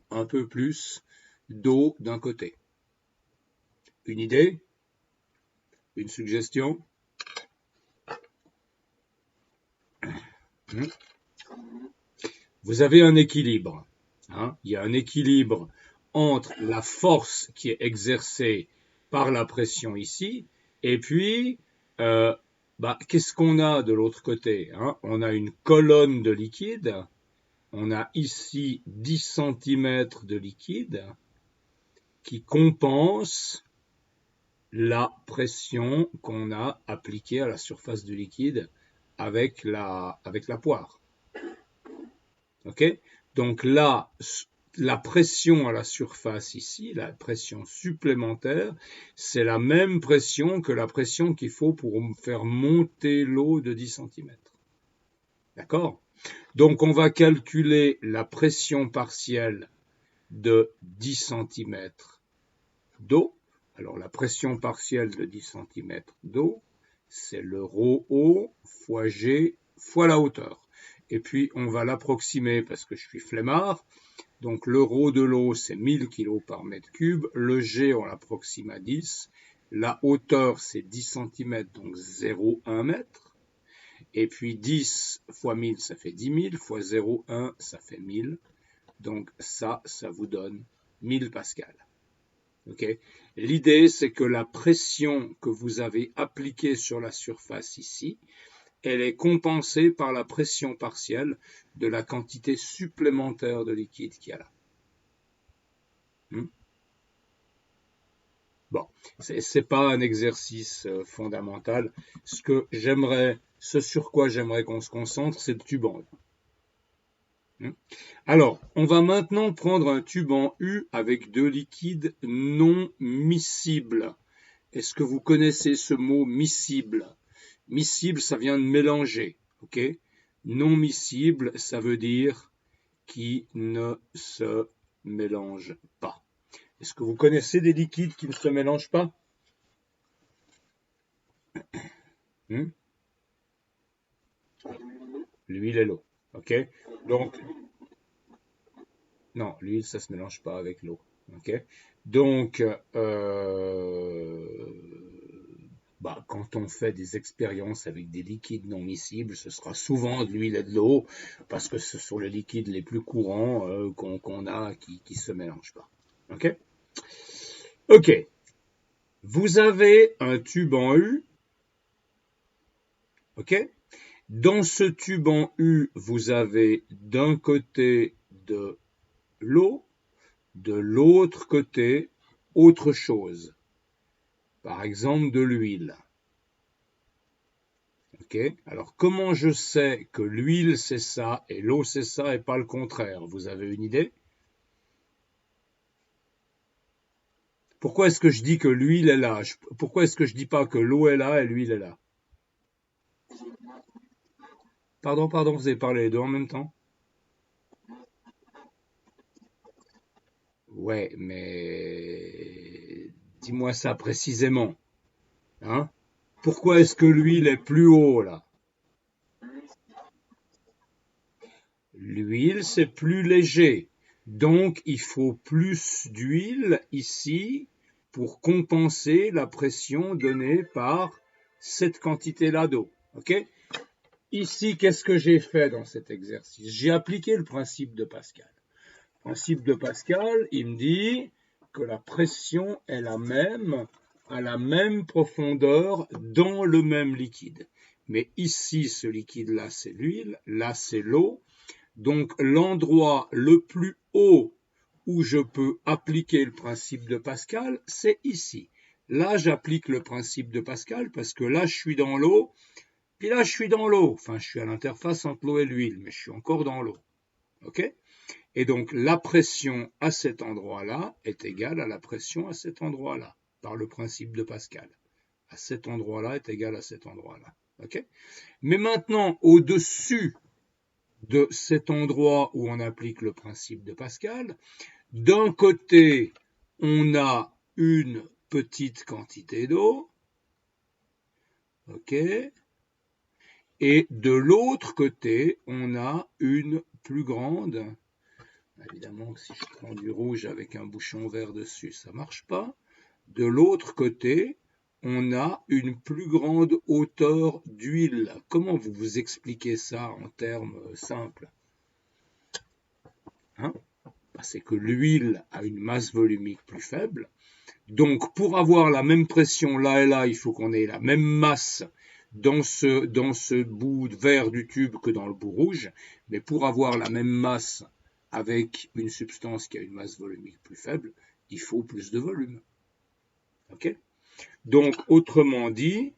un peu plus d'eau d'un côté. Une idée? Une suggestion? Vous avez un équilibre, hein? Il y a un équilibre entre la force qui est exercée par la pression ici, et puis, qu'est-ce qu'on a de l'autre côté, hein? On a une colonne de liquide, on a ici 10 cm de liquide qui compense la pression qu'on a appliquée à la surface du liquide avec la poire. Ok? Donc là, la pression à la surface ici, la pression supplémentaire, c'est la même pression que la pression qu'il faut pour faire monter l'eau de 10 cm. D'accord? Donc on va calculer la pression partielle de 10 cm d'eau. Alors la pression partielle de 10 cm d'eau, c'est le ρO fois G fois la hauteur. Et puis on va l'approximer parce que je suis flemmard. Donc le ρ de l'eau, c'est 1000 kg par mètre cube. Le G, on l'approxime à 10. La hauteur, c'est 10 cm, donc 0,1 mètre. Et puis 10 fois 1000, ça fait 10 000, fois 0,1, ça fait 1000. Donc ça vous donne 1000 pascal. Okay. L'idée, c'est que la pression que vous avez appliquée sur la surface ici, elle est compensée par la pression partielle de la quantité supplémentaire de liquide qu'il y a là. Bon, c'est pas un exercice fondamental. Ce sur quoi j'aimerais qu'on se concentre, c'est le tube en U. Alors, on va maintenant prendre un tube en U avec deux liquides non miscibles. Est-ce que vous connaissez ce mot miscible? Miscible, ça vient de mélanger, ok? Non miscible, ça veut dire qui ne se mélange pas. Est-ce que vous connaissez des liquides qui ne se mélangent pas? L'huile et l'eau, ok? Donc, non, l'huile, ça se mélange pas avec l'eau, ok? Donc, quand on fait des expériences avec des liquides non miscibles, ce sera souvent de l'huile et de l'eau, parce que ce sont les liquides les plus courants qu'on a qui se mélangent pas. Ok? Ok. Vous avez un tube en U. Ok? Dans ce tube en U, vous avez d'un côté de l'eau, de l'autre côté autre chose. Par exemple, de l'huile. Ok? Alors, comment je sais que l'huile c'est ça et l'eau c'est ça et pas le contraire? Vous avez une idée? Pourquoi est-ce que je dis que l'huile est là? Pourquoi est-ce que je dis pas que l'eau est là et l'huile est là? Pardon, vous avez parlé les deux en même temps? Ouais, mais dis-moi ça précisément, hein? Pourquoi est-ce que l'huile est plus haut là? L'huile, c'est plus léger. Donc, il faut plus d'huile ici pour compenser la pression donnée par cette quantité-là d'eau. Ok? Ici, qu'est-ce que j'ai fait dans cet exercice? J'ai appliqué le principe de Pascal. Le principe de Pascal, il me dit que la pression est la même à la même profondeur dans le même liquide. Mais ici, ce liquide-là, c'est l'huile, là, c'est l'eau. Donc, l'endroit le plus haut où je peux appliquer le principe de Pascal, c'est ici. Là, j'applique le principe de Pascal parce que là, je suis dans l'eau, puis là, je suis dans l'eau. Enfin, je suis à l'interface entre l'eau et l'huile, mais je suis encore dans l'eau. OK? Et donc, la pression à cet endroit-là est égale à la pression à cet endroit-là, par le principe de Pascal. À cet endroit-là est égal à cet endroit-là. OK? Mais maintenant, au-dessus de cet endroit où on applique le principe de Pascal, d'un côté, on a une petite quantité d'eau, ok, et de l'autre côté, on a une plus grande. Évidemment, si je prends du rouge avec un bouchon vert dessus, ça ne marche pas. De l'autre côté, on a une plus grande hauteur d'huile. Comment vous expliquez ça en termes simples? Hein? C'est que l'huile a une masse volumique plus faible. Donc, pour avoir la même pression là et là, il faut qu'on ait la même masse dans ce bout vert du tube que dans le bout rouge. Mais pour avoir la même masse avec une substance qui a une masse volumique plus faible, il faut plus de volume. Ok? Donc, autrement dit,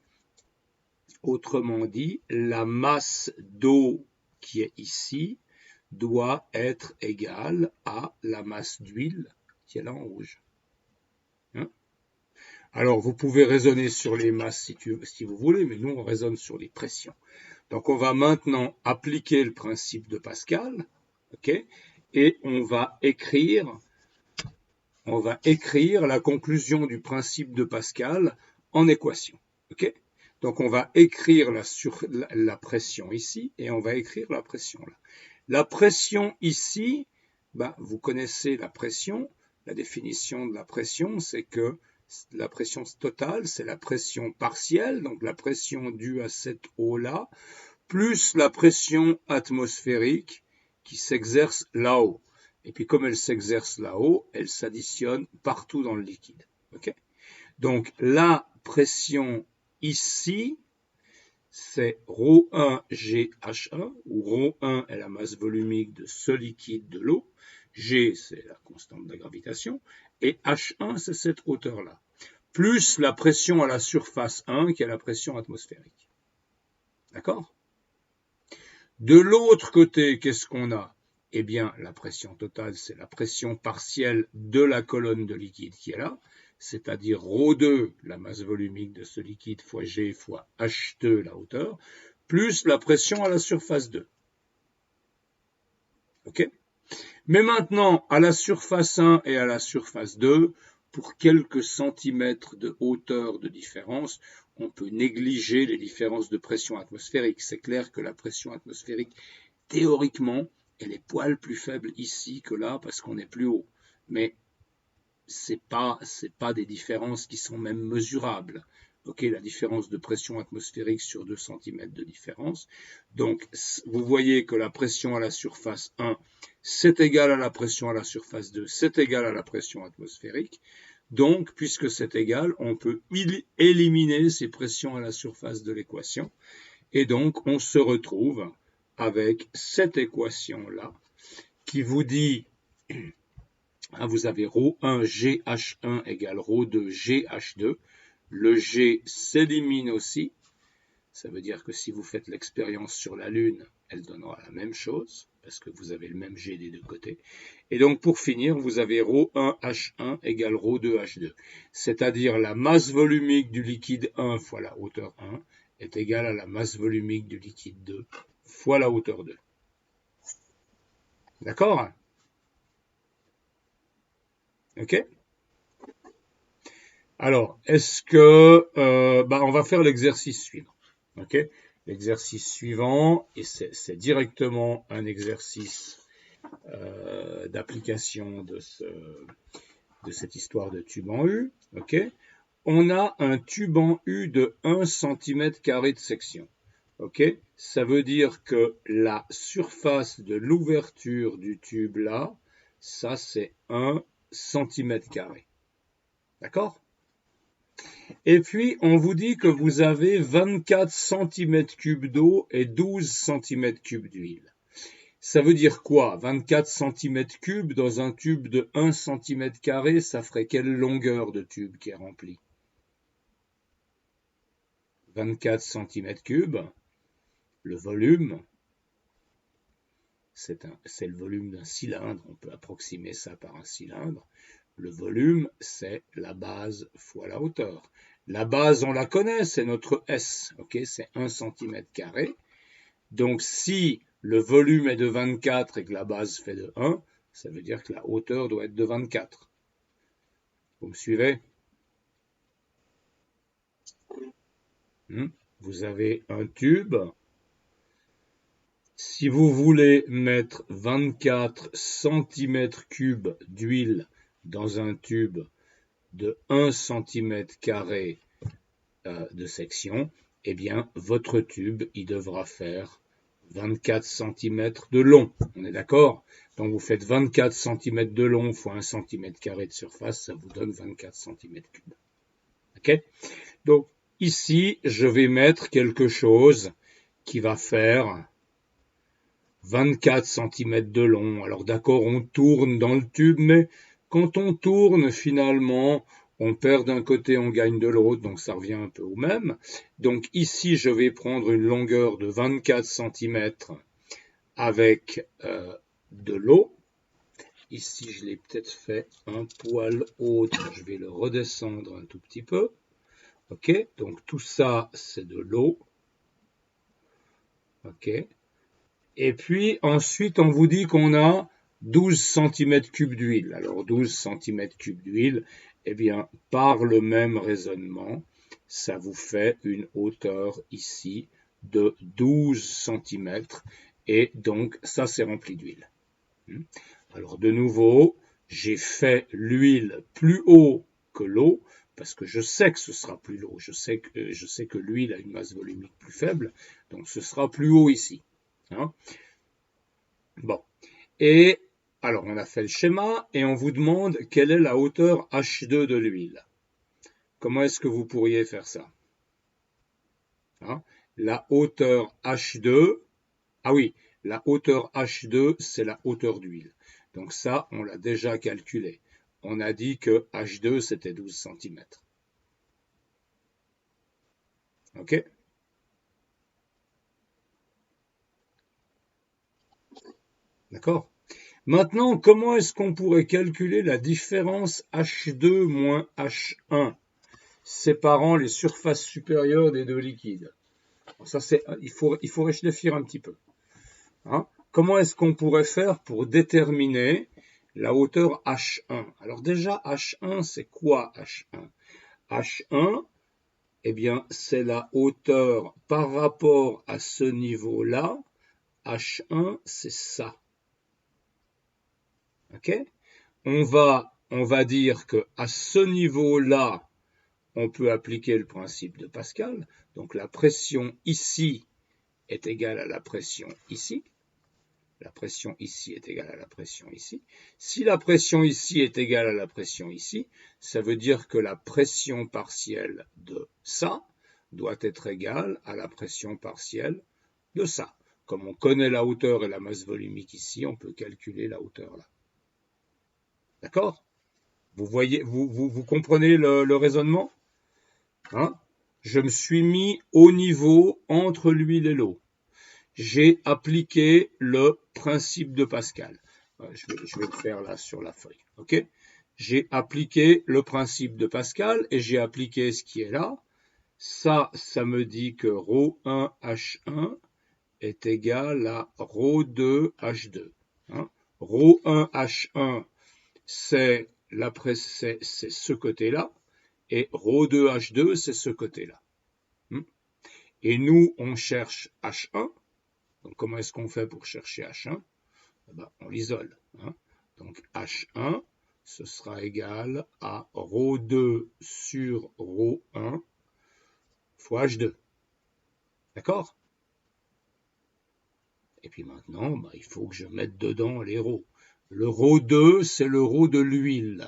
la masse d'eau qui est ici doit être égale à la masse d'huile qui est là en rouge. Hein? Alors, vous pouvez raisonner sur les masses si vous voulez, mais nous, on raisonne sur les pressions. Donc, on va maintenant appliquer le principe de Pascal, ok, et on va écrire la conclusion du principe de Pascal en équation. Ok? Donc, on va écrire la pression ici et on va écrire la pression là. La pression ici, vous connaissez la pression. La définition de la pression, c'est que la pression totale, c'est la pression partielle, donc la pression due à cette eau-là, plus la pression atmosphérique qui s'exerce là-haut. Et puis comme elle s'exerce là-haut, elle s'additionne partout dans le liquide. Okay? Donc la pression ici, c'est ρ1 GH1, où ρ1 est la masse volumique de ce liquide de l'eau, G c'est la constante de la gravitation, et H1 c'est cette hauteur-là, plus la pression à la surface 1 qui est la pression atmosphérique. D'accord? De l'autre côté, qu'est-ce qu'on a? Eh bien, la pression totale, c'est la pression partielle de la colonne de liquide qui est là, c'est-à-dire ρ2, la masse volumique de ce liquide, fois G fois H2, la hauteur, plus la pression à la surface 2. Ok? Mais maintenant, à la surface 1 et à la surface 2, pour quelques centimètres de hauteur de différence, on peut négliger les différences de pression atmosphérique. C'est clair que la pression atmosphérique, théoriquement, elle est poil plus faible ici que là parce qu'on est plus haut. Mais c'est pas des différences qui sont même mesurables. Ok, la différence de pression atmosphérique sur 2 cm de différence. Donc, vous voyez que la pression à la surface 1, c'est égal à la pression à la surface 2, c'est égal à la pression atmosphérique. Donc, puisque c'est égal, on peut éliminer ces pressions à la surface de l'équation. Et donc, on se retrouve avec cette équation-là qui vous dit... Vous avez ρ1 GH1 égale ρ2 GH2. Le G s'élimine aussi. Ça veut dire que si vous faites l'expérience sur la Lune, elle donnera la même chose, parce que vous avez le même G des deux côtés. Et donc pour finir, vous avez ρ1 H1 égale ρ2 H2. C'est-à-dire la masse volumique du liquide 1 fois la hauteur 1 est égale à la masse volumique du liquide 2 fois la hauteur 2. D'accord ? Ok ? Alors, est-ce que on va faire l'exercice suivant. Ok, l'exercice suivant, et c'est directement un exercice d'application de de cette histoire de tube en U, ok, on a un tube en U de 1 cm² de section. Ok, ça veut dire que la surface de l'ouverture du tube là, ça c'est 1 cm². D'accord? Et puis, on vous dit que vous avez 24 cm³ d'eau et 12 cm³ d'huile. Ça veut dire quoi? 24 cm³ dans un tube de 1 cm², ça ferait quelle longueur de tube qui est remplie? 24 cm³, le volume, c'est le volume d'un cylindre, on peut approximer ça par un cylindre. Le volume, c'est la base fois la hauteur. La base, on la connaît, c'est notre S, ok, c'est 1 cm². Donc si le volume est de 24 et que la base fait de 1, ça veut dire que la hauteur doit être de 24. Vous me suivez? Vous avez un tube. Si vous voulez mettre 24 cm³ d'huile dans un tube de 1 cm² de section, eh bien, votre tube, il devra faire 24 cm de long. On est d'accord? Donc, vous faites 24 cm de long fois 1 cm² de surface, ça vous donne 24 cm3. Ok? Donc, ici, je vais mettre quelque chose qui va faire 24 cm de long. Alors d'accord, on tourne dans le tube, mais quand on tourne, finalement, on perd d'un côté, on gagne de l'autre, donc ça revient un peu au même. Donc ici, je vais prendre une longueur de 24 cm avec de l'eau. Ici, je l'ai peut-être fait un poil haut, je vais le redescendre un tout petit peu. Ok, donc tout ça, c'est de l'eau. Ok. Et puis ensuite, on vous dit qu'on a 12 cm³ d'huile. Alors 12 cm³ d'huile, eh bien, par le même raisonnement, ça vous fait une hauteur ici de 12 cm. Et donc, ça, c'est rempli d'huile. Alors de nouveau, j'ai fait l'huile plus haut que l'eau, parce que je sais que ce sera plus lourd. Je sais que l'huile a une masse volumique plus faible, donc ce sera plus haut ici. Hein? Bon. Et alors, on a fait le schéma et on vous demande quelle est la hauteur H2 de l'huile. Comment est-ce que vous pourriez faire ça? Hein? La hauteur H2, ah oui, la hauteur H2, c'est la hauteur d'huile. Donc ça, on l'a déjà calculé. On a dit que H2, c'était 12 cm. OK? D'accord? Maintenant, comment est-ce qu'on pourrait calculer la différence H2 moins H1 séparant les surfaces supérieures des deux liquides? Alors ça, il faut réfléchir un petit peu. Hein? Comment est-ce qu'on pourrait faire pour déterminer la hauteur H1? Alors déjà, H1, c'est quoi H1? H1, eh bien, c'est la hauteur par rapport à ce niveau-là. H1, c'est ça. Ok? On va dire que à ce niveau-là, on peut appliquer le principe de Pascal. Donc la pression ici est égale à la pression ici. La pression ici est égale à la pression ici. Si la pression ici est égale à la pression ici, ça veut dire que la pression partielle de ça doit être égale à la pression partielle de ça. Comme on connaît la hauteur et la masse volumique ici, on peut calculer la hauteur là. D'accord? Vous voyez, vous comprenez le raisonnement? Hein? Je me suis mis au niveau entre l'huile et l'eau. J'ai appliqué le principe de Pascal. Je vais le faire là sur la feuille. Ok? J'ai appliqué le principe de Pascal et j'ai appliqué ce qui est là. Ça me dit que ρ1H1 est égal à ρ2H2. Hein? ρ1H1, c'est ce côté-là, et ρ2H2, c'est ce côté-là. Et nous, on cherche H1. Donc, comment est-ce qu'on fait pour chercher H1? Eh ben, on l'isole. Hein? Donc, H1, ce sera égal à ρ2 sur ρ1 fois H2. D'accord? Et puis maintenant, il faut que je mette dedans les ρ. Le ρ2, c'est le ρ de l'huile.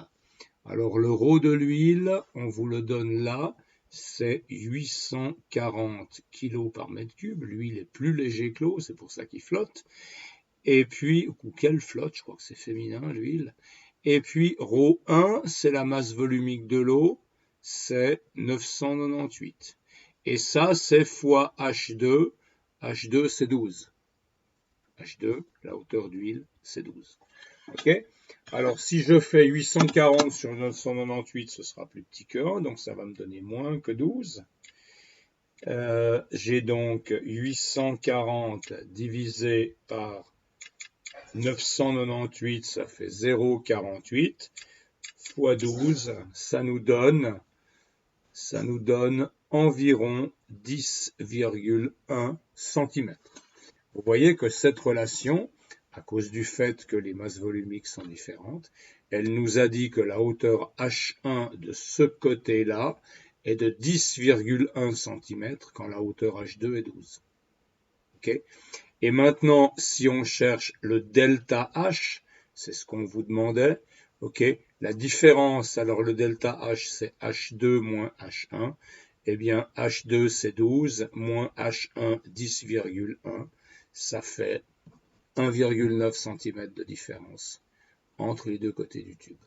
Alors le ρ de l'huile, on vous le donne là, c'est 840 kg par mètre cube. L'huile est plus léger que l'eau, c'est pour ça qu'il flotte. Et puis, ou qu'elle flotte, je crois que c'est féminin l'huile. Et puis ρ1, c'est la masse volumique de l'eau, c'est 998. Et ça, c'est fois H2. H2, c'est 12. H2, la hauteur d'huile, c'est 12. Ok? Alors, si je fais 840 sur 998, ce sera plus petit que 1, donc ça va me donner moins que 12. J'ai donc 840 divisé par 998, ça fait 0,48 fois 12, ça nous donne environ 10,1 cm. Vous voyez que cette relation, à cause du fait que les masses volumiques sont différentes, elle nous a dit que la hauteur H1 de ce côté-là est de 10,1 cm quand la hauteur H2 est 12. Okay? Et maintenant, si on cherche le delta H, c'est ce qu'on vous demandait, ok? La différence, alors le delta H, c'est H2 moins H1. Eh bien, H2, c'est 12, moins H1, 10,1. Ça fait 1,9 cm de différence entre les deux côtés du tube.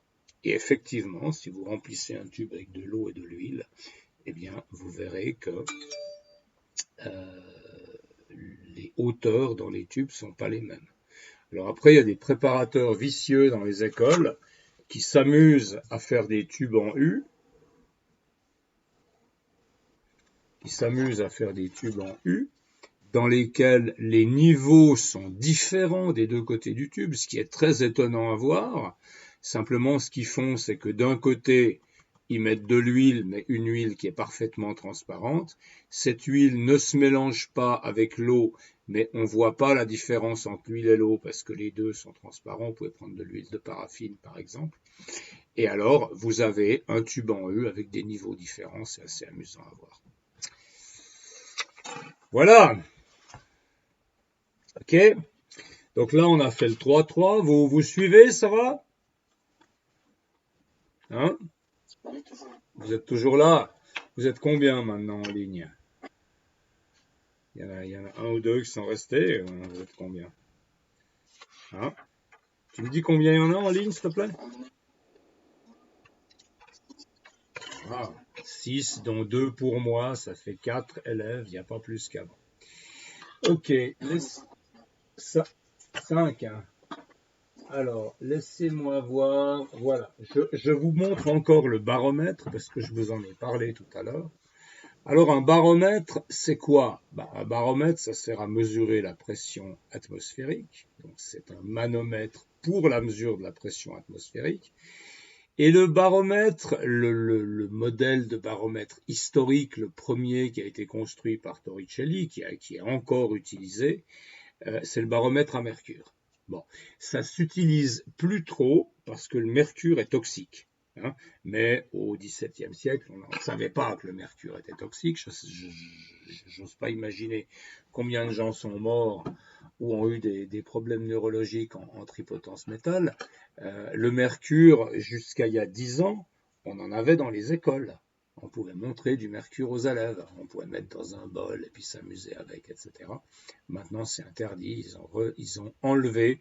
Et effectivement, si vous remplissez un tube avec de l'eau et de l'huile, eh bien, vous verrez que les hauteurs dans les tubes ne sont pas les mêmes. Alors après, il y a des préparateurs vicieux dans les écoles qui s'amusent à faire des tubes en U, dans lesquels les niveaux sont différents des deux côtés du tube, ce qui est très étonnant à voir. Simplement, ce qu'ils font, c'est que d'un côté, ils mettent de l'huile, mais une huile qui est parfaitement transparente. Cette huile ne se mélange pas avec l'eau, mais on ne voit pas la différence entre l'huile et l'eau parce que les deux sont transparents. Vous pouvez prendre de l'huile de paraffine, par exemple. Et alors, vous avez un tube en E avec des niveaux différents. C'est assez amusant à voir. Voilà. Ok. Donc là, on a fait le 3-3. Vous suivez, ça va? Hein? Vous êtes toujours là? Vous êtes combien maintenant en ligne? Il y en a un ou deux qui sont restés. Vous êtes combien? Hein? Tu me dis combien il y en a en ligne, s'il te plaît? 6, dont 2 pour moi, ça fait 4 élèves, il n'y a pas plus qu'avant. Ok, 5. Hein. Alors, laissez-moi voir. Voilà, je vous montre encore le baromètre parce que je vous en ai parlé tout à l'heure. Alors, un baromètre, c'est quoi? Un baromètre, ça sert à mesurer la pression atmosphérique. Donc, c'est un manomètre pour la mesure de la pression atmosphérique. Et le baromètre, le modèle de baromètre historique, le premier qui a été construit par Torricelli, qui est encore utilisé, c'est le baromètre à mercure. Bon, ça s'utilise plus trop parce que le mercure est toxique. Hein, mais au XVIIe siècle, on ne savait pas que le mercure était toxique. Je n'ose pas imaginer combien de gens sont morts ou ont eu des problèmes neurologiques en tripotence métal. Le mercure, jusqu'à il y a 10 ans, on en avait dans les écoles. On pouvait montrer du mercure aux élèves. On pouvait mettre dans un bol et puis s'amuser avec, etc. Maintenant, c'est interdit. Ils ont enlevé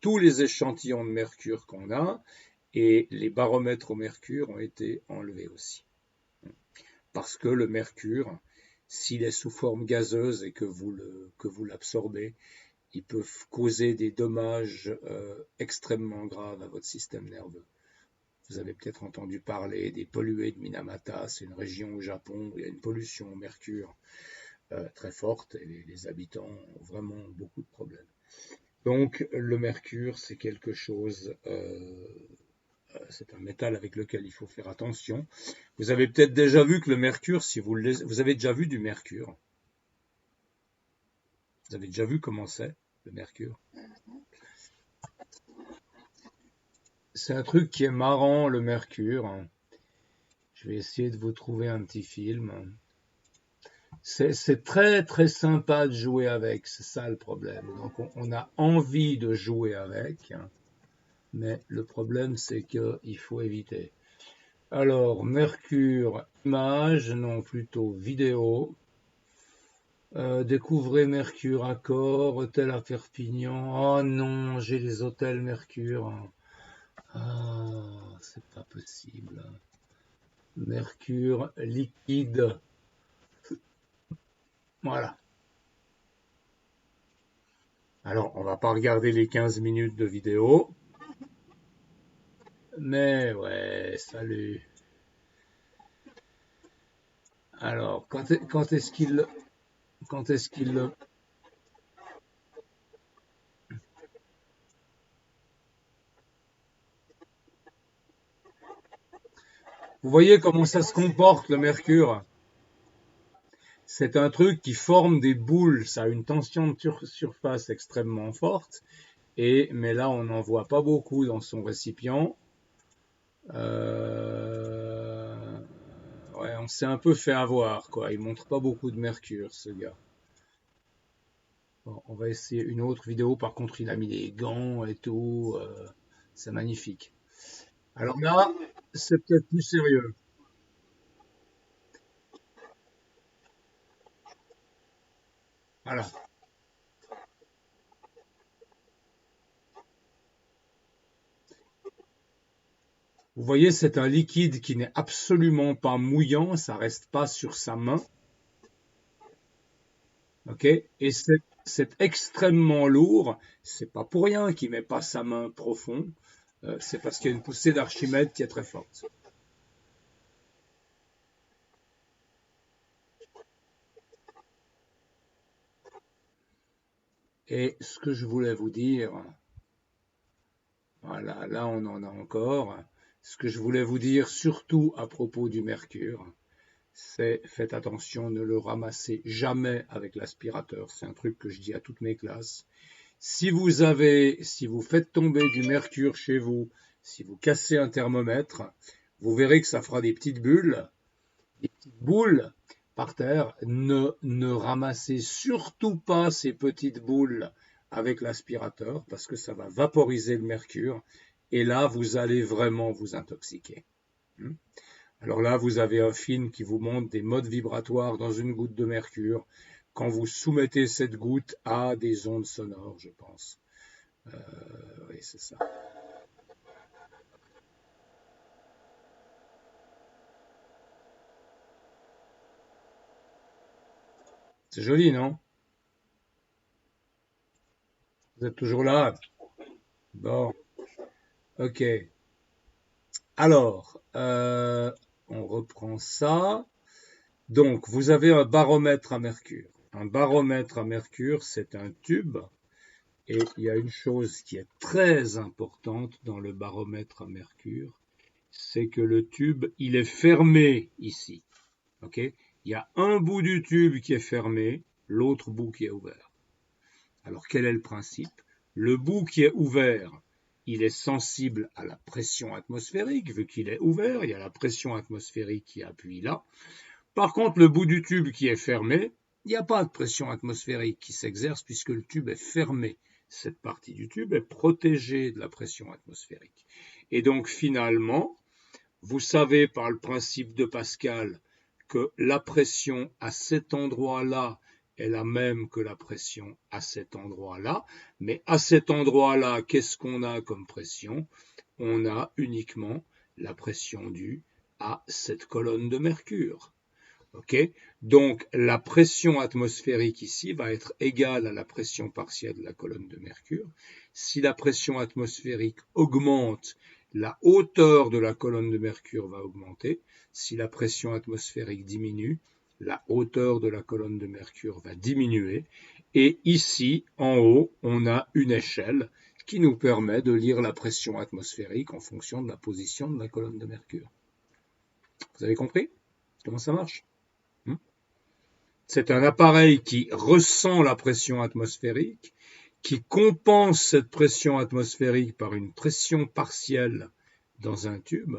tous les échantillons de mercure qu'on a et les baromètres au mercure ont été enlevés aussi. Parce que le mercure, s'il est sous forme gazeuse et que vous l'absorbez, ils peuvent causer des dommages extrêmement graves à votre système nerveux. Vous avez peut-être entendu parler des pollués de Minamata, c'est une région au Japon où il y a une pollution au mercure très forte et les habitants ont vraiment beaucoup de problèmes. Donc le mercure, c'est quelque chose, c'est un métal avec lequel il faut faire attention. Vous avez peut-être déjà vu que le mercure, si vous avez déjà vu du mercure. Vous avez déjà vu comment c'est, le mercure? c'est un truc qui est marrant, le mercure. Je vais essayer de vous trouver un petit film. C'est très très sympa de jouer avec, c'est ça le problème. Donc on a envie de jouer avec, mais le problème c'est qu'il faut éviter. Alors, Mercure, image, non, plutôt vidéo. Découvrez Mercure, accord, hôtel à Perpignan. Oh non, j'ai les hôtels Mercure. Ah, c'est pas possible. Mercure liquide. Voilà. Alors, on va pas regarder les 15 minutes de vidéo. Mais ouais, salut. Alors, quand est-ce qu'il, quand est-ce qu'il, vous voyez comment ça se comporte, le mercure? C'est un truc qui forme des boules, ça a une tension de surface extrêmement forte, mais là on n'en voit pas beaucoup dans son récipient. Euh, ouais, on s'est un peu fait avoir, quoi. Il montre pas beaucoup de mercure, ce gars. Bon, on va essayer une autre vidéo, par contre il a mis des gants et tout, c'est magnifique. Alors là, c'est peut-être plus sérieux. Voilà. Vous voyez, c'est un liquide qui n'est absolument pas mouillant, ça reste pas sur sa main, ok? Et c'est extrêmement lourd. C'est pas pour rien qu'il met pas sa main profond. C'est parce qu'il y a une poussée d'Archimède qui est très forte. Et ce que je voulais vous dire, voilà, là on en a encore. Ce que je voulais vous dire surtout à propos du mercure, c'est faites attention, ne le ramassez jamais avec l'aspirateur. C'est un truc que je dis à toutes mes classes. Si vous faites tomber du mercure chez vous, si vous cassez un thermomètre, vous verrez que ça fera des petites bulles, des petites boules par terre. Ne ramassez surtout pas ces petites boules avec l'aspirateur parce que ça va vaporiser le mercure et là, vous allez vraiment vous intoxiquer. Alors là, vous avez un film qui vous montre des modes vibratoires dans une goutte de mercure quand vous soumettez cette goutte à des ondes sonores, je pense. Oui, c'est ça. C'est joli, non? Vous êtes toujours là? Bon, ok. Alors, on reprend ça. Donc, vous avez un baromètre à mercure. Un baromètre à mercure, c'est un tube. Et il y a une chose qui est très importante dans le baromètre à mercure, c'est que le tube, il est fermé ici. Ok? Il y a un bout du tube qui est fermé, l'autre bout qui est ouvert. Alors quel est le principe? Le bout qui est ouvert, il est sensible à la pression atmosphérique, vu qu'il est ouvert, il y a la pression atmosphérique qui appuie là. Par contre, le bout du tube qui est fermé, il n'y a pas de pression atmosphérique qui s'exerce puisque le tube est fermé. Cette partie du tube est protégée de la pression atmosphérique. Et donc finalement, vous savez par le principe de Pascal que la pression à cet endroit-là est la même que la pression à cet endroit-là, mais à cet endroit-là, qu'est-ce qu'on a comme pression? On a uniquement la pression due à cette colonne de mercure. Ok? Donc la pression atmosphérique ici va être égale à la pression partielle de la colonne de mercure. Si la pression atmosphérique augmente, la hauteur de la colonne de mercure va augmenter. Si la pression atmosphérique diminue, la hauteur de la colonne de mercure va diminuer. Et ici, en haut, on a une échelle qui nous permet de lire la pression atmosphérique en fonction de la position de la colonne de mercure. Vous avez compris comment ça marche? C'est un appareil qui ressent la pression atmosphérique, qui compense cette pression atmosphérique par une pression partielle dans un tube.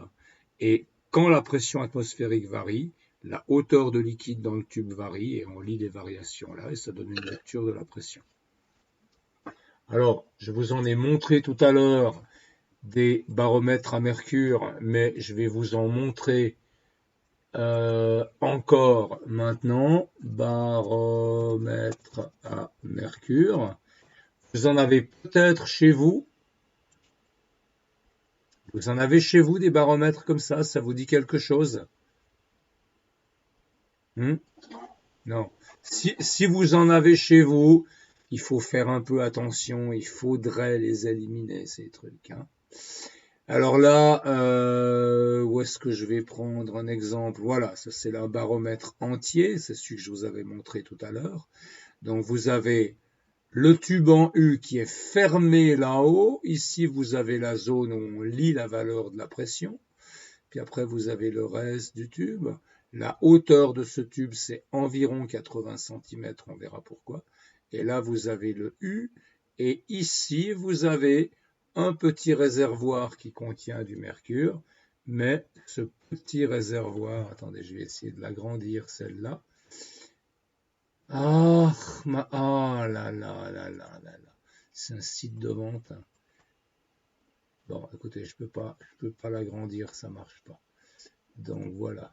Et quand la pression atmosphérique varie, la hauteur de liquide dans le tube varie et on lit les variations là et ça donne une lecture de la pression. Alors, je vous en ai montré tout à l'heure des baromètres à mercure, mais je vais vous en montrer encore maintenant. Baromètre à mercure. Vous en avez peut-être chez vous. Vous en avez chez vous des baromètres comme ça vous dit quelque chose? Non. Si vous en avez chez vous, il faut faire un peu attention, il faudrait les éliminer, ces trucs. Alors là, où est-ce que je vais prendre un exemple? Voilà, ça c'est le baromètre entier, c'est celui que je vous avais montré tout à l'heure. Donc vous avez le tube en U qui est fermé là-haut. Ici, vous avez la zone où on lit la valeur de la pression. Puis après, vous avez le reste du tube. La hauteur de ce tube, c'est environ 80 cm, on verra pourquoi. Et là, vous avez le U. Et ici, vous avez un petit réservoir qui contient du mercure. Mais ce petit réservoir, attendez, je vais essayer de l'agrandir, celle-là. Ah, là là là là là là. C'est un site de vente. Bon, écoutez, je peux pas l'agrandir, ça marche pas. Donc voilà.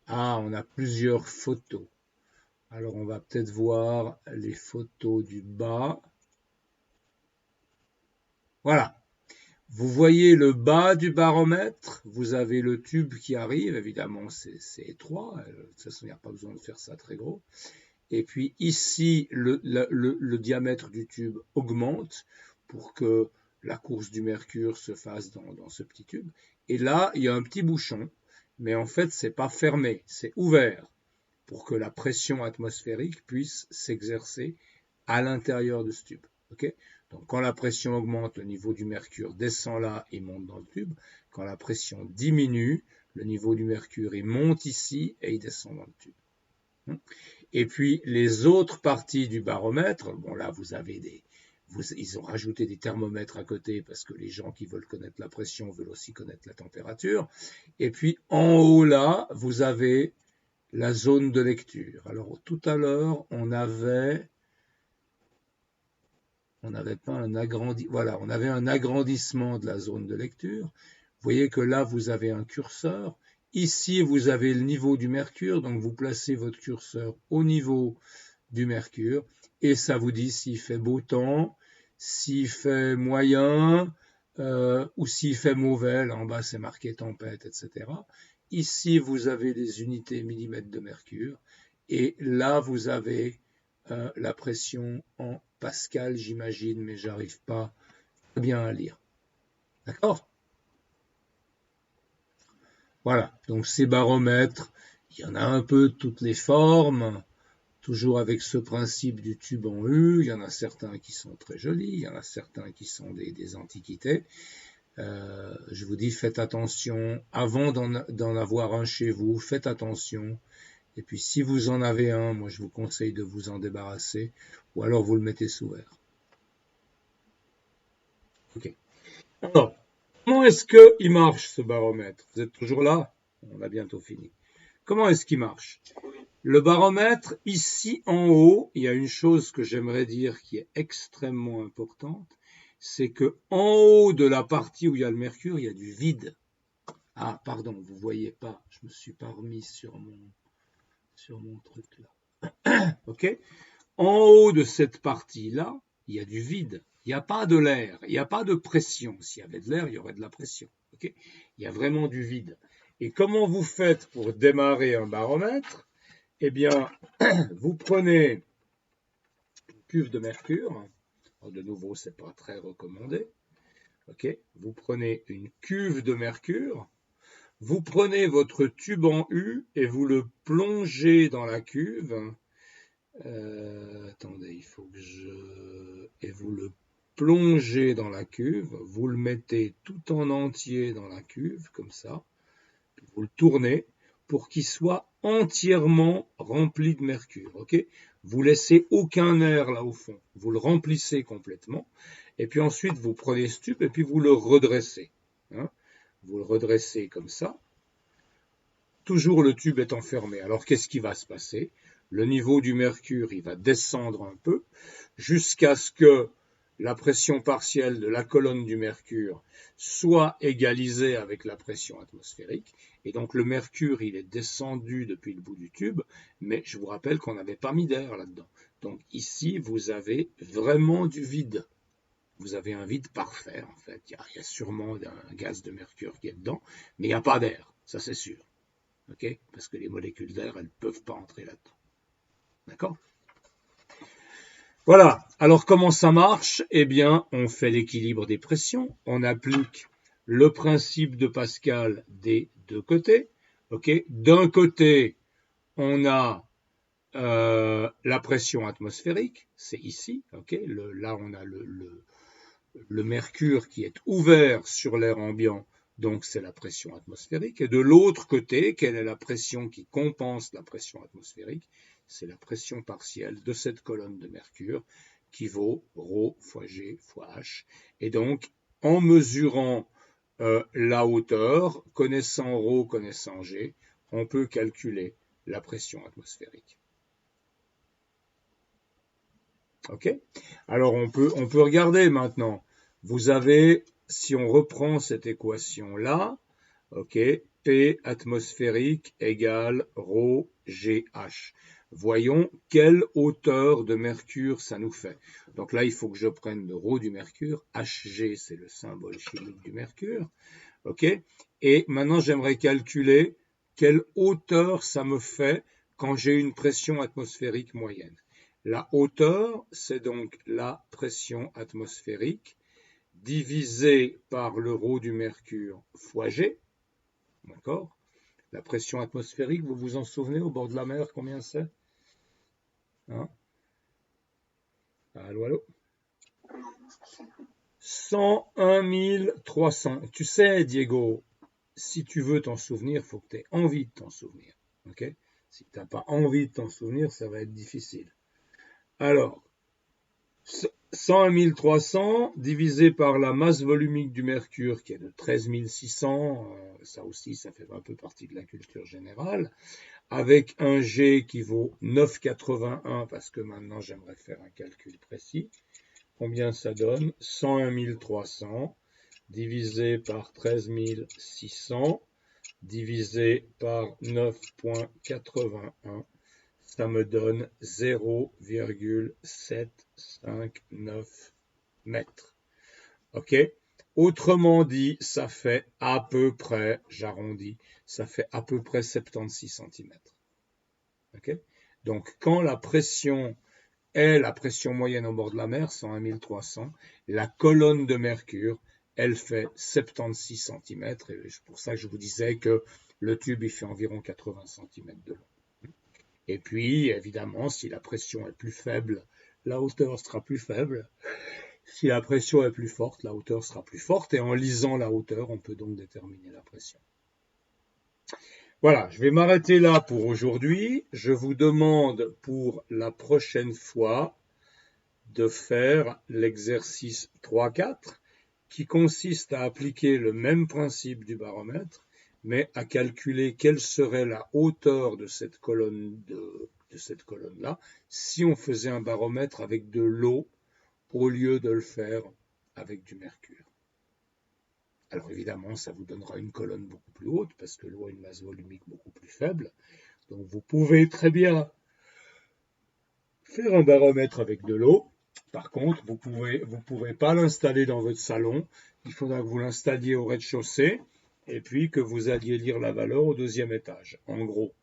Ah, on a plusieurs photos. Alors on va peut-être voir les photos du bas. Voilà. Vous voyez le bas du baromètre. Vous avez le tube qui arrive. Évidemment, c'est étroit. De toute façon, il n'y a pas besoin de faire ça très gros. Et puis ici, le diamètre du tube augmente pour que la course du mercure se fasse dans ce petit tube. Et là, il y a un petit bouchon, mais en fait, c'est pas fermé, c'est ouvert pour que la pression atmosphérique puisse s'exercer à l'intérieur de ce tube. Okay? Donc quand la pression augmente, le niveau du mercure descend là et monte dans le tube. Quand la pression diminue, le niveau du mercure il monte ici et il descend dans le tube. Et puis les autres parties du baromètre, bon là vous avez ils ont rajouté des thermomètres à côté parce que les gens qui veulent connaître la pression veulent aussi connaître la température. Et puis en haut là, vous avez la zone de lecture. Alors tout à l'heure, on n'avait pas un voilà, on avait un agrandissement de la zone de lecture. Vous voyez que là, vous avez un curseur. Ici, vous avez le niveau du mercure, donc vous placez votre curseur au niveau du mercure, et ça vous dit s'il fait beau temps, s'il fait moyen, ou s'il fait mauvais. Là en bas, c'est marqué tempête, etc. Ici, vous avez les unités millimètres de mercure, et là, vous avez la pression en pascal, j'imagine, mais j'arrive pas bien à lire. D'accord ? Voilà, donc ces baromètres, il y en a un peu de toutes les formes, toujours avec ce principe du tube en U. Il y en a certains qui sont très jolis, il y en a certains qui sont des antiquités. Je vous dis, faites attention, avant d'en avoir un chez vous, faites attention. Et puis si vous en avez un, moi je vous conseille de vous en débarrasser, ou alors vous le mettez sous verre. Ok. Alors, comment est-ce qu'il marche ce baromètre? Vous êtes toujours là? On a bientôt fini. Comment est-ce qu'il marche? Le baromètre, ici en haut, il y a une chose que j'aimerais dire qui est extrêmement importante, c'est que en haut de la partie où il y a le mercure, il y a du vide. Ah, pardon, vous voyez pas, je me suis pas remis sur mon truc là. Ok? En haut de cette partie-là, il y a du vide. Il n'y a pas de l'air, il n'y a pas de pression. S'il y avait de l'air, il y aurait de la pression. Okay, il y a vraiment du vide. Et comment vous faites pour démarrer un baromètre? Eh bien, vous prenez une cuve de mercure. Alors de nouveau, ce n'est pas très recommandé. Okay, vous prenez une cuve de mercure. Vous prenez votre tube en U et vous le plongez dans la cuve. Attendez, il faut que et vous le plongez dans la cuve, vous le mettez tout en entier dans la cuve, comme ça, puis vous le tournez pour qu'il soit entièrement rempli de mercure, ok? vous laissez aucun air là au fond, vous le remplissez complètement, et puis ensuite vous prenez ce tube et puis vous le redressez. Hein. Vous le redressez comme ça. Toujours le tube est enfermé. Alors qu'est-ce qui va se passer? Le niveau du mercure, il va descendre un peu jusqu'à ce que la pression partielle de la colonne du mercure soit égalisée avec la pression atmosphérique. Et donc le mercure, il est descendu depuis le bout du tube, mais je vous rappelle qu'on n'avait pas mis d'air là-dedans. Donc ici, vous avez vraiment du vide. Vous avez un vide parfait, en fait. Il y a sûrement un gaz de mercure qui est dedans, mais il n'y a pas d'air, ça c'est sûr. Okay, parce que les molécules d'air, elles ne peuvent pas entrer là-dedans. D'accord? Voilà. Alors, comment ça marche? Eh bien, on fait l'équilibre des pressions. On applique le principe de Pascal des deux côtés. Okay? D'un côté, on a la pression atmosphérique. C'est ici. Okay? Là, on a le mercure qui est ouvert sur l'air ambiant. Donc, c'est la pression atmosphérique. Et de l'autre côté, quelle est la pression qui compense la pression atmosphérique? C'est la pression partielle de cette colonne de mercure qui vaut ρ fois G fois H. Et donc, en mesurant la hauteur, connaissant ρ, connaissant G, on peut calculer la pression atmosphérique. Ok? Alors, on peut regarder maintenant. Vous avez, si on reprend cette équation-là, ok, P atmosphérique égale ρ GH. Voyons quelle hauteur de mercure ça nous fait. Donc là, il faut que je prenne le ρ du mercure. Hg, c'est le symbole chimique du mercure. Ok? Et maintenant, j'aimerais calculer quelle hauteur ça me fait quand j'ai une pression atmosphérique moyenne. La hauteur, c'est donc la pression atmosphérique divisé par le ρ du mercure fois G. D'accord? La pression atmosphérique, vous vous en souvenez au bord de la mer, combien c'est? Hein? Allô, allô? 101 300. Tu sais, Diego, si tu veux t'en souvenir, il faut que tu aies envie de t'en souvenir. Okay? Si tu n'as pas envie de t'en souvenir, ça va être difficile. Alors, 101 300 divisé par la masse volumique du mercure qui est de 13 600, ça aussi ça fait un peu partie de la culture générale, avec un G qui vaut 9,81 parce que maintenant j'aimerais faire un calcul précis. Combien ça donne? 101 300 divisé par 13 600 divisé par 9,81. Ça me donne 0,759 mètres. Ok? Autrement dit, ça fait à peu près, j'arrondis, ça fait à peu près 76 cm. Ok? Donc, quand la pression est la pression moyenne au bord de la mer, 101 300, la colonne de mercure, elle fait 76 cm. Et c'est pour ça que je vous disais que le tube, il fait environ 80 cm de long. Et puis, évidemment, si la pression est plus faible, la hauteur sera plus faible. Si la pression est plus forte, la hauteur sera plus forte. Et en lisant la hauteur, on peut donc déterminer la pression. Voilà, je vais m'arrêter là pour aujourd'hui. Je vous demande pour la prochaine fois de faire l'exercice 3-4 qui consiste à appliquer le même principe du baromètre, mais à calculer quelle serait la hauteur de cette colonne-là si on faisait un baromètre avec de l'eau au lieu de le faire avec du mercure. Alors évidemment, ça vous donnera une colonne beaucoup plus haute parce que l'eau a une masse volumique beaucoup plus faible. Donc vous pouvez très bien faire un baromètre avec de l'eau. Par contre, vous pourrez pas l'installer dans votre salon. Il faudra que vous l'installiez au rez-de-chaussée et puis que vous alliez lire la valeur au 2e étage, en gros.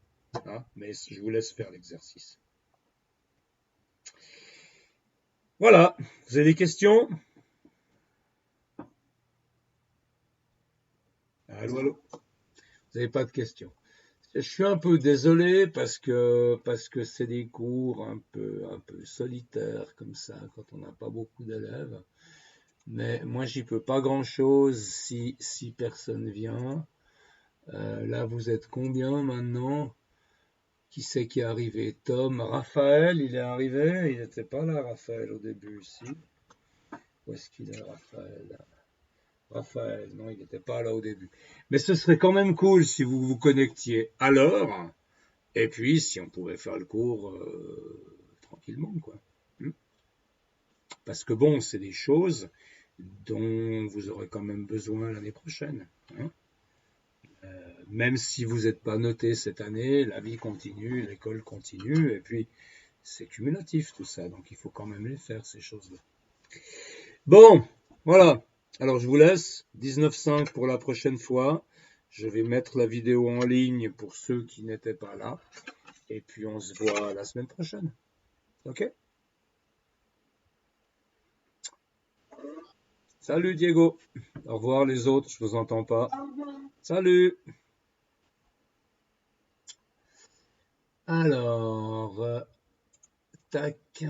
Hein, mais je vous laisse faire l'exercice. Voilà, vous avez des questions? Allô, allô? Vous n'avez pas de questions? Je suis un peu désolé parce que c'est des cours un peu solitaires comme ça quand on n'a pas beaucoup d'élèves. Mais moi j'y peux pas grand-chose si personne vient. Là vous êtes combien maintenant Qui c'est qui est arrivé? Tom, Raphaël, il est arrivé? Il n'était pas là, Raphaël, au début, si. Où est-ce qu'il est, Raphaël? Raphaël, non, il n'était pas là au début. Mais ce serait quand même cool si vous vous connectiez à l'heure, et puis si on pouvait faire le cours tranquillement, quoi. Parce que bon, c'est des choses dont vous aurez quand même besoin l'année prochaine. Hein. Même si vous n'êtes pas noté cette année, la vie continue, l'école continue, et puis c'est cumulatif tout ça, donc il faut quand même les faire, ces choses-là. Bon, voilà. Alors je vous laisse, 19,5 pour la prochaine fois. Je vais mettre la vidéo en ligne pour ceux qui n'étaient pas là. Et puis on se voit la semaine prochaine. Ok? Salut Diego. Au revoir les autres, je vous entends pas. Salut. Alors, tac.